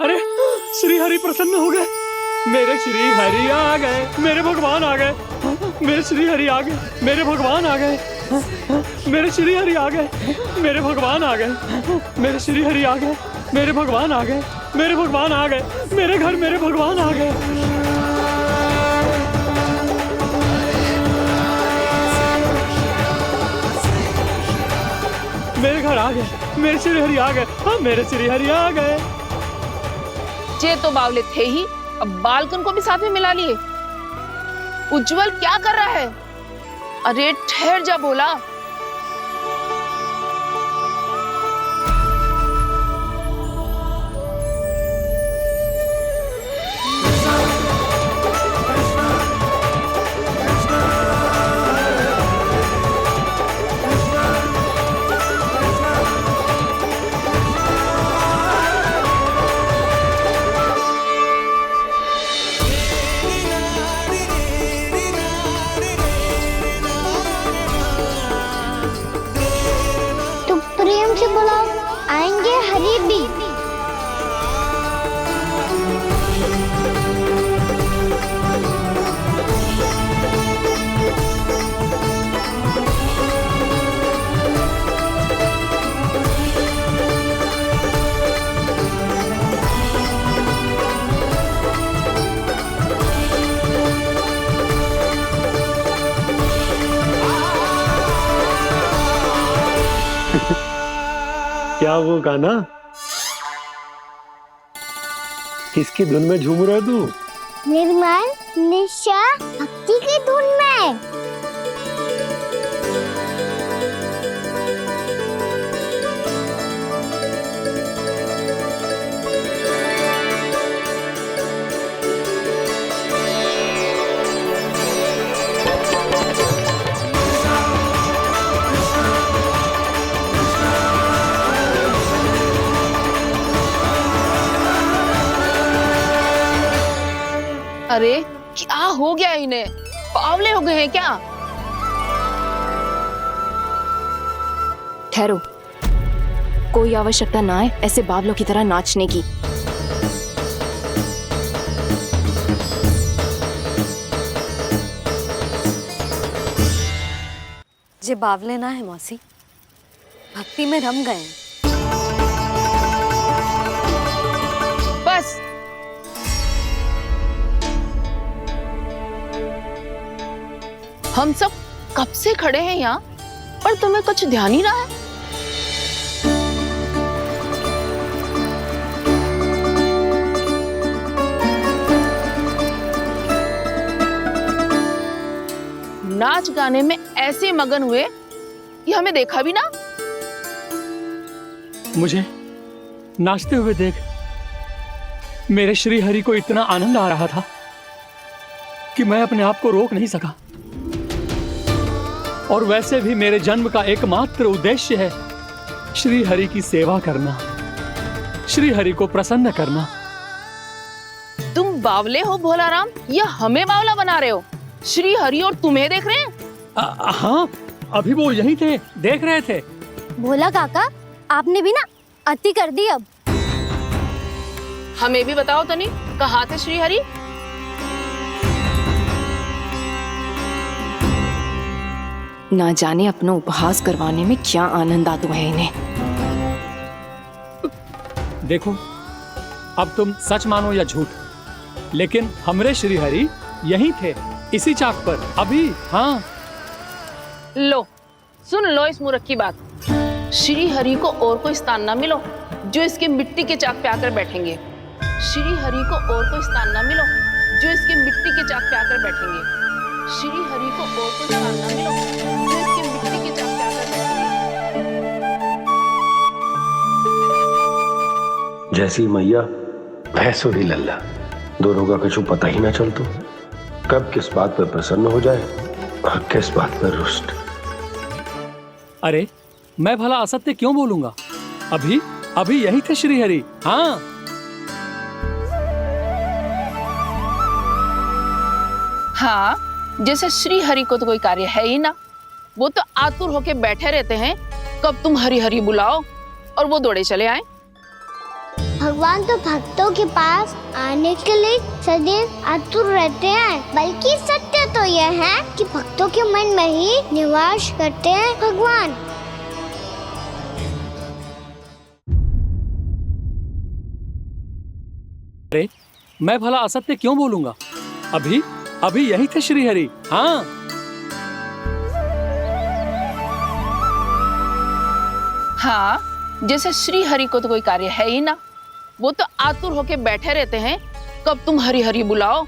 अरे श्री हरि प्रसन्न हो गए। मेरे श्री हरि आ गए, मेरे भगवान आ गए। मेरे श्री हरि आ गए, मेरे भगवान आ गए। मेरे श्री हरि आ गए, मेरे भगवान आ गए। मेरे श्री हरि आ गए, मेरे भगवान आ गए। मेरे भगवान आ गए, मेरे घर मेरे भगवान आ गए। मेरे घर आ गए, मेरे श्री हरि आ गए। हाँ मेरे श्री हरि आ गए। ये तो बावले थे ही, अब बालकन को भी साथ में मिला लिए। उज्जवल क्या कर रहा है? अरे ठहर जा भोला। प्रेम से बुलाओ, आएंगे हरि भी। क्या वो गाना? किसकी धुन में झूम रहा तू? निर्मल निशा भक्ति की धुन में। अरे क्या हो गया इन्हें? बावले हो गए हैं क्या? ठहरो, कोई आवश्यकता ना है ऐसे बावलों की तरह नाचने की। जे बावले ना है मौसी, भक्ति में रम गए। बस हम सब कब से खड़े हैं यहाँ, पर तुम्हें कुछ ध्यान ही ना है। नाच गाने में ऐसे मगन हुए कि हमें देखा भी ना। मुझे नाचते हुए देख मेरे श्री हरि को इतना आनंद आ रहा था कि मैं अपने आप को रोक नहीं सका। और वैसे भी मेरे जन्म का एकमात्र उद्देश्य है श्री हरि की सेवा करना, श्री हरि को प्रसन्न करना। तुम बावले हो भोलाराम या हमें बावला बना रहे हो? श्री हरि और तुम्हें देख रहे हैं? हाँ, अभी वो यहीं थे, देख रहे थे। भोला काका, आपने भी ना अति कर दी। अब हमें भी बताओ तनी, कहाँ थे श्री हरि? ना जाने अपना उपहास करवाने में क्या आनंद आता है इन्हें। देखो, अब तुम सच मानो या झूठ, लेकिन हमरे श्री हरि यहीं थे, इसी चाक पर अभी। हाँ, लो सुन लो इस मूर्ख की बात। श्री हरि को और कोई स्थान ना मिलो जो इसके मिट्टी के चाक पे आकर बैठेंगे। श्री हरि को और कोई स्थान ना मिलो जो इसके मिट्टी के चाक पे आकर बैठेंगे। श्री हरि को और कोई स्थान ना मिलो जो इसके मिट्टी के चाक पे आकर बैठेंगे। जैसी मैया भैंसो ही लल्ला, दोनों का कुछ पता ही ना चलतो, कब किस बात पर प्रसन्न हो जाए और किस बात पर रुष्ट। अरे मैं भला असत्य क्यों बोलूंगा? अभी अभी यही थे श्री हरि। हाँ, हाँ, जैसे श्री हरि को तो कोई कार्य है ही ना, वो तो आतुर होके बैठे रहते हैं कब तुम हरि हरि बुलाओ और वो दौड़े चले आए। भगवान तो भक्तों के पास आने के लिए सदैव आतुर रहते हैं, बल्कि सत्य तो यह है कि भक्तों के मन में ही निवास करते हैं भगवान। अरे मैं भला असत्य क्यों बोलूंगा? अभी अभी यही थे श्री हरि। हाँ, हाँ, जैसे श्री हरि को तो कोई कार्य है ही ना, वो तो आतुर होके बैठे रहते हैं कब तुम हरि हरि बुलाओ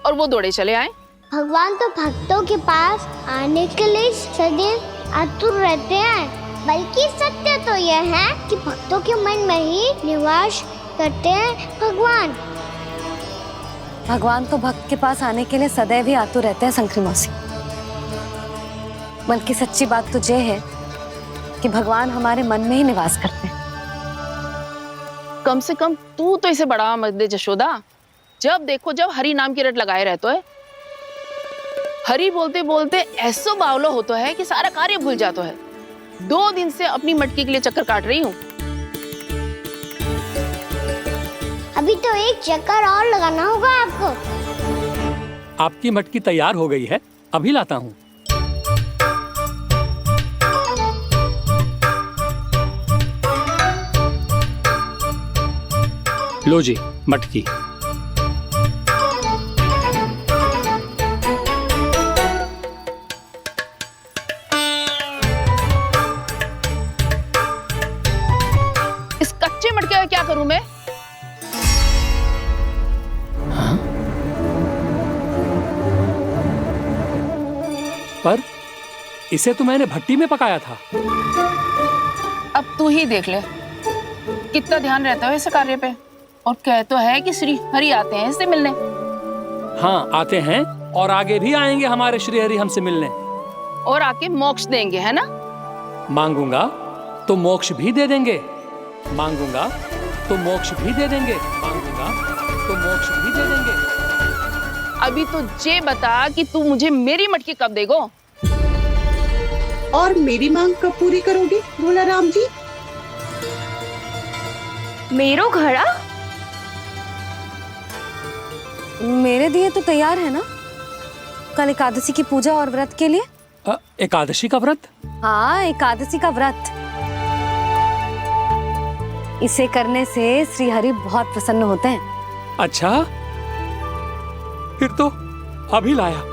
और वो दौड़े चले आए। भगवान तो भक्तों के पास आने के लिए सदैव आतुर रहते हैं, बल्कि सत्य तो यह है कि भक्तों के मन में ही निवास करते हैं भगवान। भगवान तो भक्त के पास आने के लिए सदैव ही आतुर रहते हैं शंकरी मौसी। बल्कि सच्ची बात तो ये है कि भगवान हमारे मन में ही निवास करते हैं। कम से कम तू तो इसे बढ़ावा मत दे जशोदा। जब देखो जब हरि नाम की रट लगाए रहते है। हरि बोलते बोलते ऐसो बावलो होता है कि सारा कार्य भूल जाता है। 2 दिन से अपनी मटकी के लिए चक्कर काट रही हूँ। अभी तो एक चक्कर और लगाना होगा आपको। आपकी मटकी तैयार हो गई है, अभी लाता हूँ। लो जी मटकी। इस कच्चे मटके का क्या करूं मैं? पर इसे तो मैंने भट्टी में पकाया था। अब तू ही देख ले कितना ध्यान रहता है इस कार्य पे। और कह तो है कि श्री हरि आते हैं इससे मिलने। हाँ, आते हैं और आगे भी आएंगे हमारे श्री हरि हमसे मिलने। और आके मोक्ष देंगे, है ना? मांगूंगा तो मोक्ष भी दे देंगे, मांगूंगा तो मोक्ष भी दे देंगे, मांगूंगा तो मोक्ष भी दे देंगे। अभी तो ये बता कि तू मुझे मेरी मटकी कब देगो? और मेरी मांग कब पूरी करोगे भोलाराम जी? मेरो घड़ा मेरे दिए तो तैयार है ना, कल एकादशी की पूजा और व्रत के लिए। एकादशी का व्रत? हाँ, एकादशी का व्रत। इसे करने से श्री हरि बहुत प्रसन्न होते हैं। अच्छा, फिर तो अभी लाया।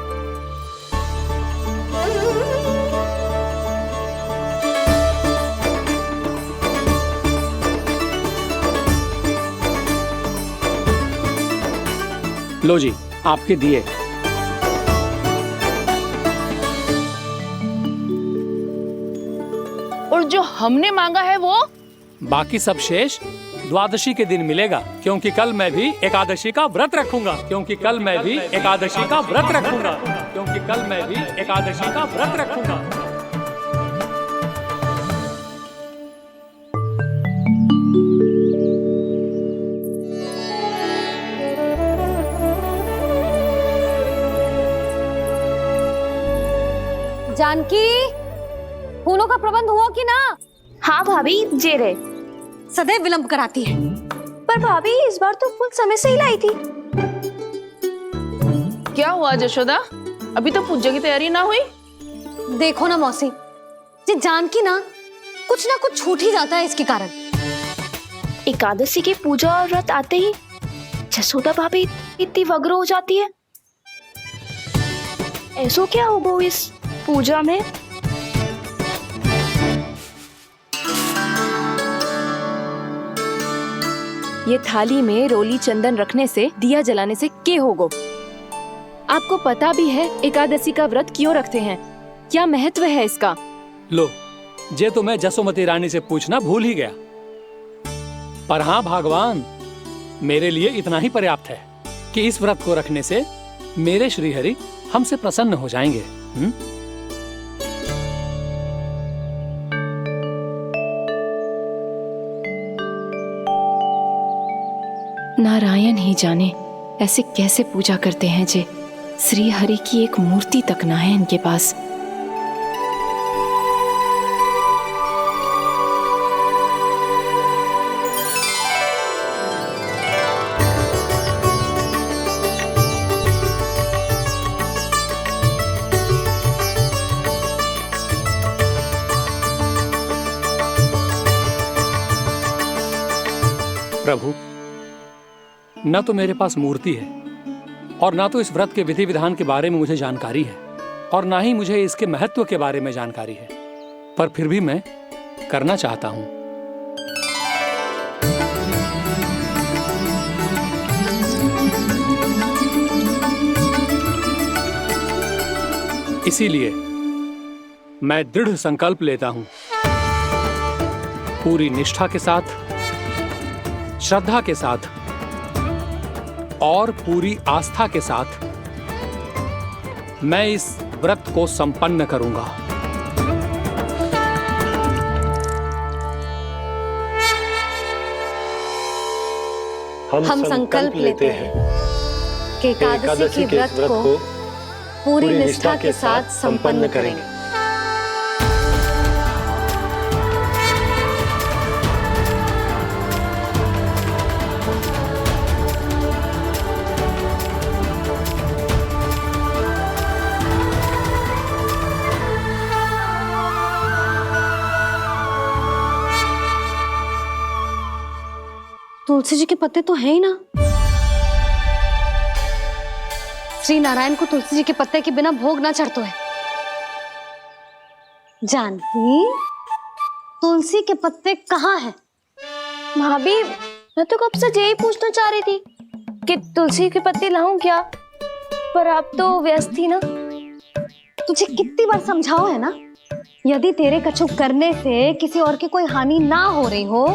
लो जी आपके दिए। और जो हमने मांगा है वो? बाकी सब शेष द्वादशी के दिन मिलेगा, क्योंकि कल मैं भी एकादशी का व्रत रखूंगा, क्योंकि कल मैं भी एकादशी का व्रत रखूंगा, क्योंकि कल मैं भी एकादशी का व्रत रखूंगा। जानकी, फूलों का प्रबंध हुआ कि ना? हाँ भाभी, जे रहे। सदैव विलंब कराती है। पर भाभी इस बार तो फूल समय से ही लाई थी। क्या हुआ जशोदा, अभी तो पूजा की तैयारी ना हुई? देखो ना मौसी, ये जानकी ना कुछ छूट ही जाता है इसके कारण। एकादशी की पूजा और व्रत आते ही जसोदा भाभी इतनी वग्र हो जाती है। ऐसो क्या होगा इस पूजा में? ये थाली में रोली चंदन रखने से, दिया जलाने से के होगो? आपको पता भी है एकादशी का व्रत क्यों रखते हैं, क्या महत्व है इसका? लो, जे तो मैं जसोमती रानी से पूछना भूल ही गया। पर हाँ भगवान, मेरे लिए इतना ही पर्याप्त है कि इस व्रत को रखने से मेरे श्रीहरि हमसे प्रसन्न हो जाएंगे। नारायण ही जाने ऐसे कैसे पूजा करते हैं जे श्री हरि की एक मूर्ति तक ना है इनके पास। प्रभु, न तो मेरे पास मूर्ति है और ना तो इस व्रत के विधि विधान के बारे में मुझे जानकारी है, और ना ही मुझे इसके महत्व के बारे में जानकारी है, पर फिर भी मैं करना चाहता हूं। इसीलिए मैं दृढ़ संकल्प लेता हूं, पूरी निष्ठा के साथ, श्रद्धा के साथ और पूरी आस्था के साथ मैं इस व्रत को संपन्न करूंगा। हम संकल्प लेते हैं कि एकादशी के व्रत को पूरी निष्ठा के साथ संपन्न करेंगे। तुलसी जी के पत्ते तो हैं ही ना। श्री नारायण को तुलसी जी के पत्ते के बिना भोग ना चढ़तो है। जानकी, तुलसी के पत्ते कहाँ हैं? भाभी, मैं तो कब से यही पूछना चाह रही थी कि तुलसी के पत्ते लाऊं क्या, पर आप तो व्यस्त थी ना। तुझे कितनी बार समझाओ है ना, यदि तेरे कछु करने से किसी और की कोई हानि ना हो रही हो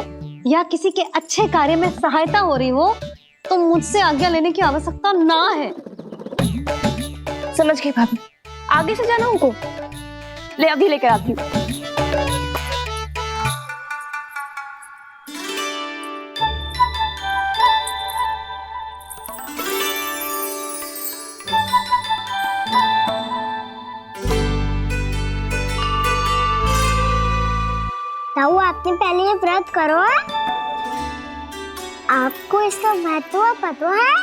या किसी के अच्छे कार्य में सहायता हो रही हो तो मुझसे आज्ञा लेने की आवश्यकता ना है। समझ गई भाभी, आगे से जाना उनको। ले अभी लेकर आती हूँ। ताऊ, आपने पहले ये व्रत करो है? आपको इसका महत्व पता है?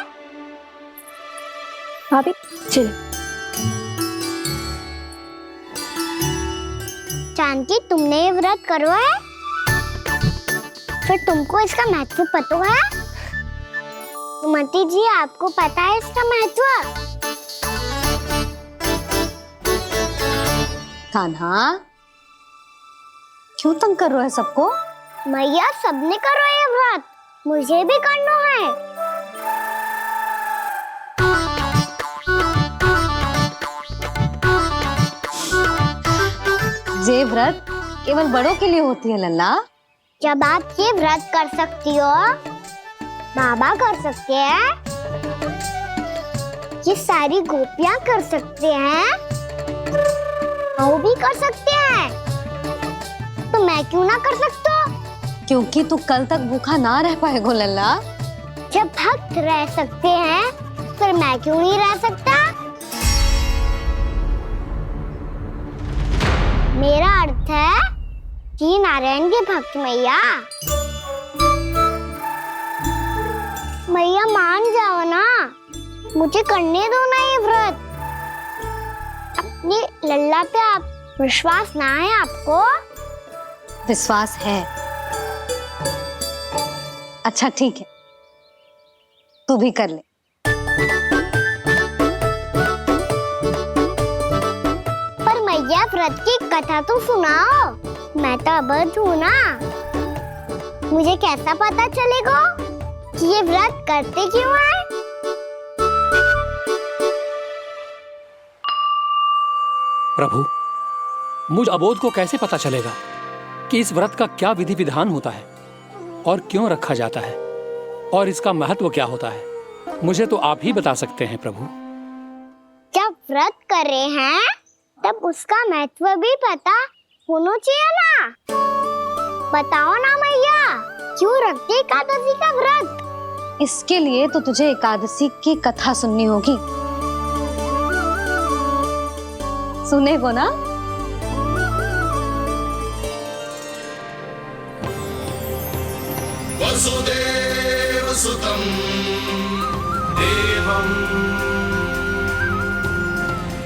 भाभी चल। जानकी, तुमने ये व्रत करो है, फिर तुमको इसका महत्व पता है? सुमति जी, आपको पता है इसका महत्व? कान्हा, क्यों तंग कर रहा है सबको? मैया, सबने करो ये व्रत, मुझे भी करना है। ये व्रत केवल बड़ों के लिए होती है लल्ला, जब आप ये व्रत कर सकती हो, बाबा कर सकते हैं, ये सारी गोपियां कर सकते हैं, वो भी कर सकते हैं, तो मैं क्यों ना कर सकता? क्योंकि तू कल तक भूखा ना रह पाएगा लल्ला। जब भक्त रह सकते हैं, फिर मैं क्यों नहीं रह सकता? मेरा अर्थ है कि नारायण के भक्त मैया, मैया मान जाओ ना, मुझे करने दो ना ये व्रत। अपनी लल्ला पे आप विश्वास ना है आपको? विश्वास है। अच्छा ठीक है, तू भी कर ले। पर मैया व्रत की कथा तो सुनाओ, मैं तो अबध हूँ ना। मुझे कैसा पता चलेगा कि ये व्रत करते क्यों हैं? प्रभु, मुझ अबोध को कैसे पता चलेगा कि इस व्रत का क्या विधि विधान होता है और क्यों रखा जाता है और इसका महत्व क्या होता है? मुझे तो आप ही बता सकते हैं प्रभु। जब व्रत कर रहे हैं तब उसका महत्व भी पता होना चाहिए ना। बताओ ना मैया, क्यों रखते एकादशी का व्रत? इसके लिए तो तुझे एकादशी की कथा सुननी होगी। सुनेगो ना? वसुदेव सुतं देवं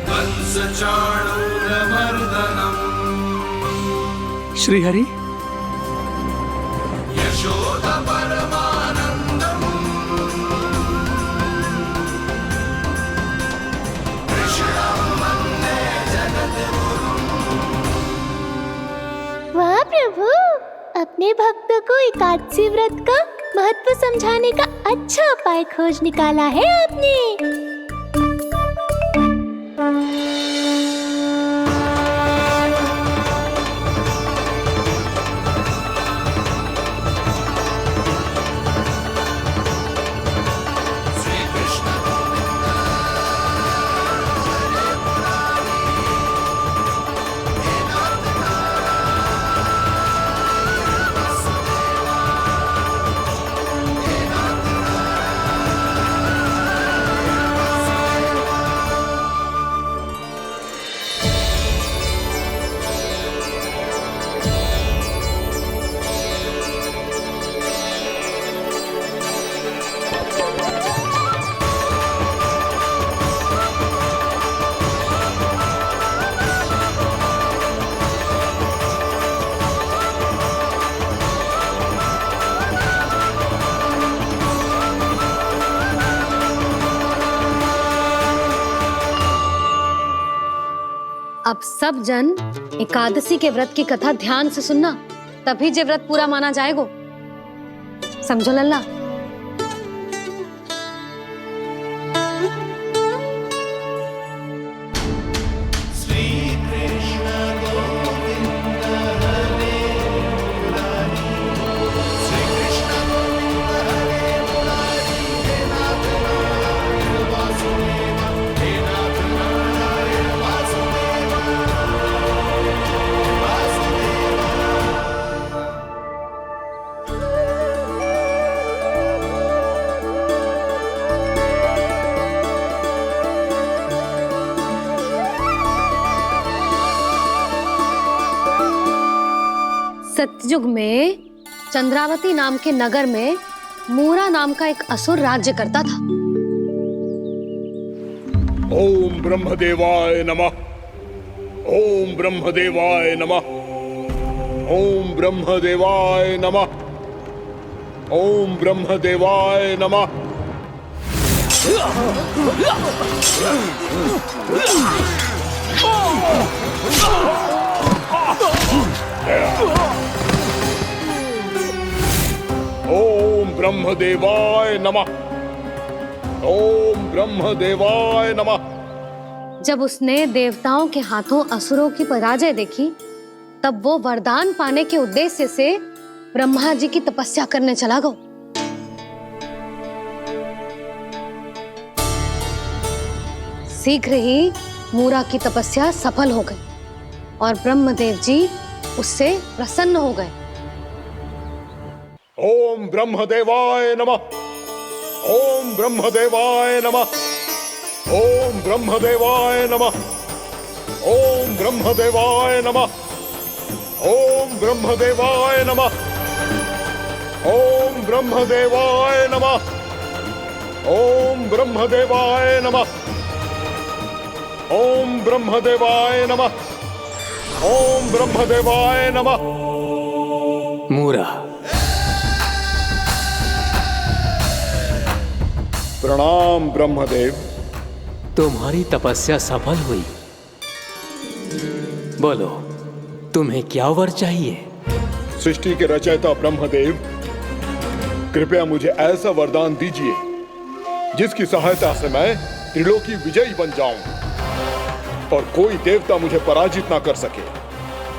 कंस चाणूरमर्दनम् श्री हरि, यशोदा परमानंदम् कृष्णं वन्दे जगद्गुरुम्। वाह प्रभु, अपने भक्तों को एकादशी व्रत का महत्व समझाने का अच्छा उपाय खोज निकाला है आपने। अब सब जन एकादशी के व्रत की कथा ध्यान से सुनना, तभी जे व्रत पूरा माना जाएगा। समझो लल्ला? सतयुग में चंद्रावती नाम के नगर में मूरा नाम का एक असुर राज्य करता था। ओम ब्रह्मदेवाय नमः। ओम ब्रह्मदेवाय नमः। ओम ब्रह्मदेवाय नमः। ओम ब्रह्मदेवाय नमः। ओम ब्रह्मदेवाय नमः। ओम ब्रह्मदेवाय नमः। जब उसने देवताओं के हाथों असुरों की पराजय देखी, तब वो वरदान पाने के उद्देश्य से ब्रह्मा जी की तपस्या करने चला गो। शीघ्र ही मूरा की तपस्या सफल हो गई और ब्रह्मदेव जी उससे प्रसन्न हो गए। ओम ब्रह्मदेवाय नमः। ओम ब्रह्मदेवाय नमः। ओम ब्रह्मदेवाय नमः। ओम ब्रह्मदेवाय नमः। ओम ब्रह्मदेवाय नमः। ओम ब्रह्मदेवाय नमः। ओम ब्रह्मदेवाय नमः। ओम ब्रह्मदेवाय नमः। ओम ब्रह्मदेवाय नमः। मूरा, प्रणाम ब्रह्मदेव। तुम्हारी तपस्या सफल हुई। बोलो, तुम्हें क्या वर चाहिए? सृष्टि के रचयिता ब्रह्मदेव, कृपया मुझे ऐसा वरदान दीजिए जिसकी सहायता से मैं त्रिलोकी विजयी बन जाऊं और कोई देवता मुझे पराजित ना कर सके।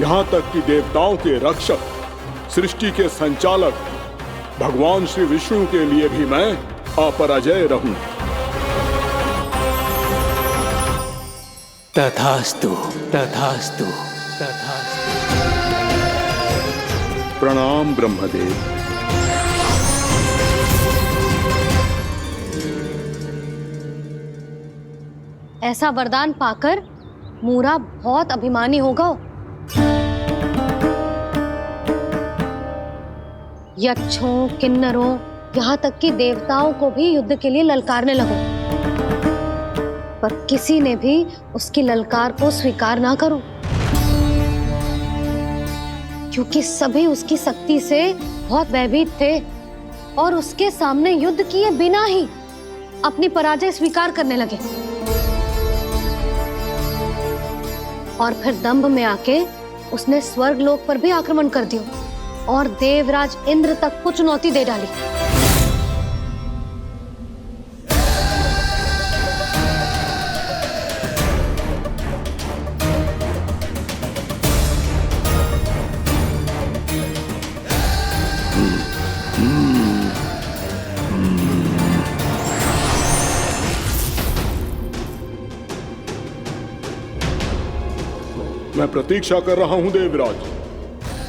यहां तक कि देवताओं के रक्षक, सृष्टि के संचालक भगवान श्री विष्णु के लिए भी मैं अपराजय रहूं। तथास्तु, तथास्तु, तथास्तु। प्रणाम ब्रह्मदेव। ऐसा वरदान पाकर मूरा बहुत अभिमानी होगा। यक्षों, किन्नरों, यहाँ तक कि देवताओं को भी युद्ध के लिए ललकारने लगो, पर किसी ने भी उसकी ललकार को स्वीकार ना करो, क्योंकि सभी उसकी शक्ति से बहुत भयभीत थे और उसके सामने युद्ध किए बिना ही अपनी पराजय स्वीकार करने लगे और फिर दंभ में आके उसने स्वर्ग लोक पर भी आक्रमण कर दिया और देवराज इंद्र तक को चुनौती दे डाली। मैं प्रतीक्षा कर रहा हूं देवराज।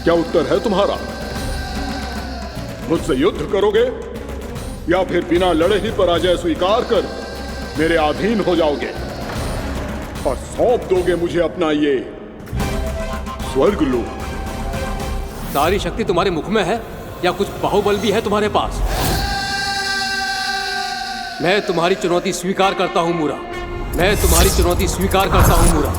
क्या उत्तर है तुम्हारा? मुझसे युद्ध करोगे या फिर बिना लड़े ही पराजय स्वीकार कर मेरे अधीन हो जाओगे और सौंप दोगे मुझे अपना ये स्वर्ग लोक? सारी शक्ति तुम्हारे मुख में है या कुछ बाहुबल भी है तुम्हारे पास? मैं तुम्हारी चुनौती स्वीकार करता हूं मूरा। मैं तुम्हारी चुनौती स्वीकार करता हूं मूरा।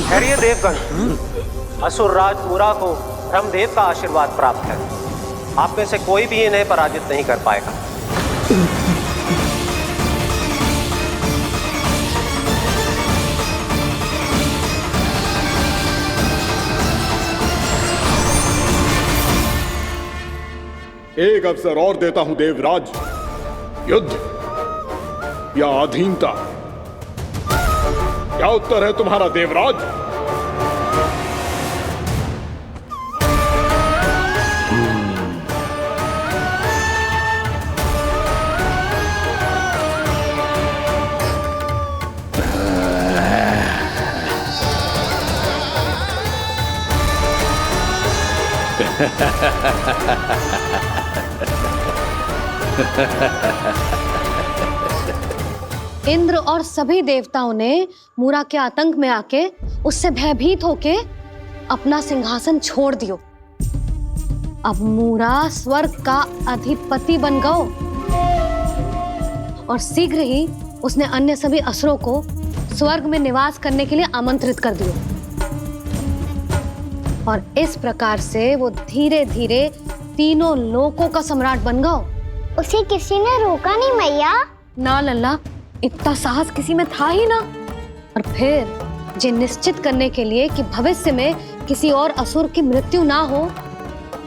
खैरिए देवगण, असुर राज मूरा को ब्रह्मदेव का आशीर्वाद प्राप्त है। आप में से कोई भी इन्हें पराजित नहीं कर पाएगा। एक अवसर और देता हूं देवराज। युद्ध या अधीनता, क्या उत्तर है तुम्हारा देवराज? इंद्र और सभी देवताओं ने मूरा के आतंक में आके उससे भयभीत होके अपना सिंहासन छोड़ दियो। अब मूरा स्वर्ग का अधिपति बन गयो और शीघ्र ही उसने अन्य सभी असुरों को स्वर्ग में निवास करने के लिए आमंत्रित कर दियो। और इस प्रकार से वो धीरे धीरे तीनों लोकों का सम्राट बन गयो। उसे किसी ने रोका नहीं मैया? ना लल्ला, इतना साहस किसी में था ही ना। और फिर ये निश्चित करने के लिए कि भविष्य में किसी और असुर की मृत्यु ना हो,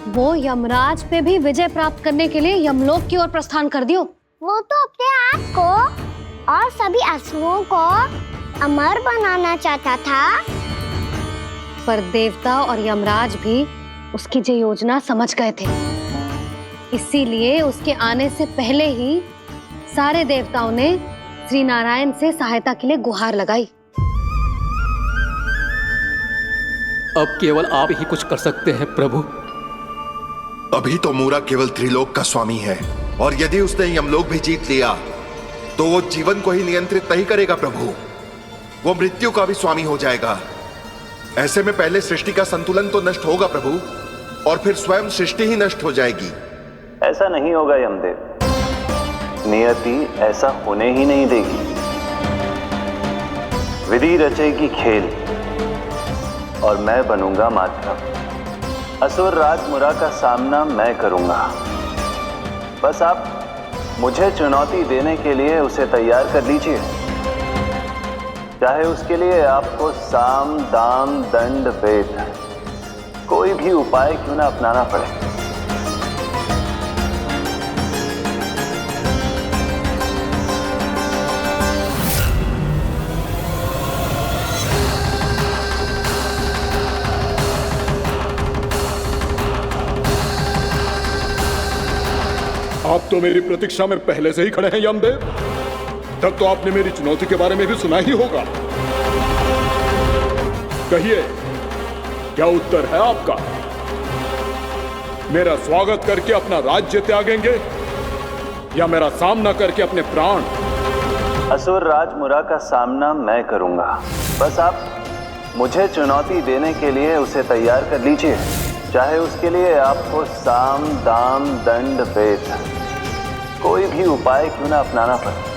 वो यमराज पे भी विजय प्राप्त करने के लिए यमलोक की ओर प्रस्थान कर दियो। वो तो अपने आप को और सभी असुरों को अमर बनाना चाहता था। पर देवता और यमराज भी उसकी ये योजना समझ गए थे। इसीलिए उसके आने से पहले ही सारे देवताओं ने श्री नारायण से सहायता के लिए गुहार लगाई। अब केवल आप ही कुछ कर सकते हैं प्रभु। अभी तो मूरा केवल त्रिलोक का स्वामी है, और यदि उसने यमलोक भी जीत लिया तो वो जीवन को ही नियंत्रित नहीं करेगा प्रभु, वो मृत्यु का भी स्वामी हो जाएगा। ऐसे में पहले सृष्टि का संतुलन तो नष्ट होगा प्रभु, और फिर स्वयं सृष्टि ही नष्ट हो जाएगी। ऐसा नहीं होगा यमदेव, नियति ऐसा होने ही नहीं देगी। विधि रचेगी खेल और मैं बनूंगा माध्यम। असुर राज मुरा का सामना मैं करूंगा। बस आप मुझे चुनौती देने के लिए उसे तैयार कर लीजिए, चाहे उसके लिए आपको साम दाम दंड भेद कोई भी उपाय क्यों ना अपनाना पड़े। आप तो मेरी प्रतीक्षा में पहले से ही खड़े हैं यमदेव। तब तो आपने मेरी चुनौती के बारे में भी सुना ही होगा। कहिए, क्या उत्तर है आपका? मेरा स्वागत करके अपना राज्य त्यागेंगे या मेरा सामना करके अपने प्राण? असुर राज मुरा का सामना मैं करूंगा। बस आप मुझे चुनौती देने के लिए उसे तैयार कर लीजिए, चाहे उसके लिए आपको साम दाम दंड भेद कोई भी उपाय क्यों ना अपनाना पड़े।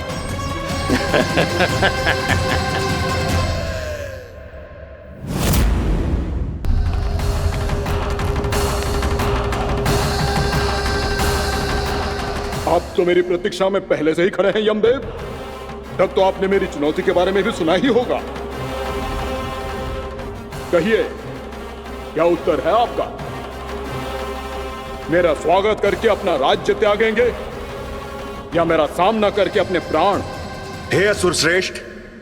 आप तो मेरी प्रतीक्षा में पहले से ही खड़े हैं यमदेव। तब तो आपने मेरी चुनौती के बारे में भी सुना ही होगा। कहिए, क्या उत्तर है आपका? मेरा स्वागत करके अपना राज्य त्यागेंगे या मेरा सामना करके अपने प्राण? हे असुर श्रेष्ठ,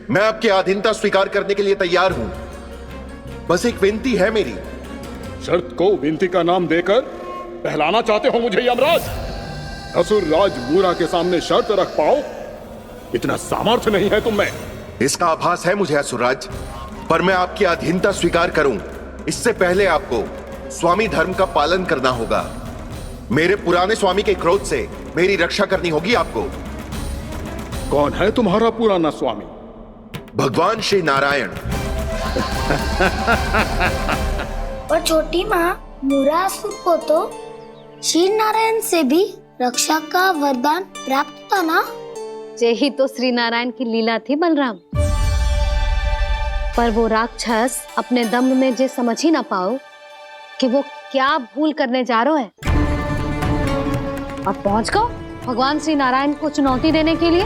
मैं आपकी अधीनता स्वीकार करने के लिए तैयार हूं। बस एक विनती है मेरी। शर्त को विनती का नाम देकर पहलाना चाहते हो मुझे यमराज? असुर राज मूरा के सामने शर्त रख पाओ, इतना सामर्थ्य नहीं है तुम में। इसका आभास है मुझे असुरराज, पर मैं आपकी अधीनता स्वीकार करूं इससे पहले आपको स्वामी धर्म का पालन करना होगा। मेरे पुराने स्वामी के क्रोध से मेरी रक्षा करनी होगी आपको। कौन है तुम्हारा पुराना स्वामी? भगवान श्री नारायण। और छोटी माँ, मूरासुर को तो श्री नारायण से भी रक्षा का वरदान प्राप्त था ना? यही तो श्री नारायण की लीला थी बलराम। पर वो राक्षस अपने दम में जे समझ ही ना पाओ कि वो क्या भूल करने जा रहा है, और पहुंच गओ भगवान श्री नारायण को चुनौती देने के लिए।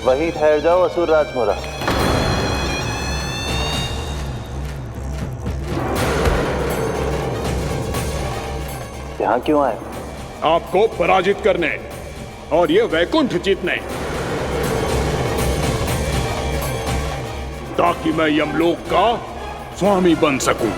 वही ठहर जाओ असुर राज मुरा। यहाँ क्यों आए? आपको पराजित करने और ये वैकुंठ जीतने, ताकि मैं यमलोक का स्वामी बन सकूं।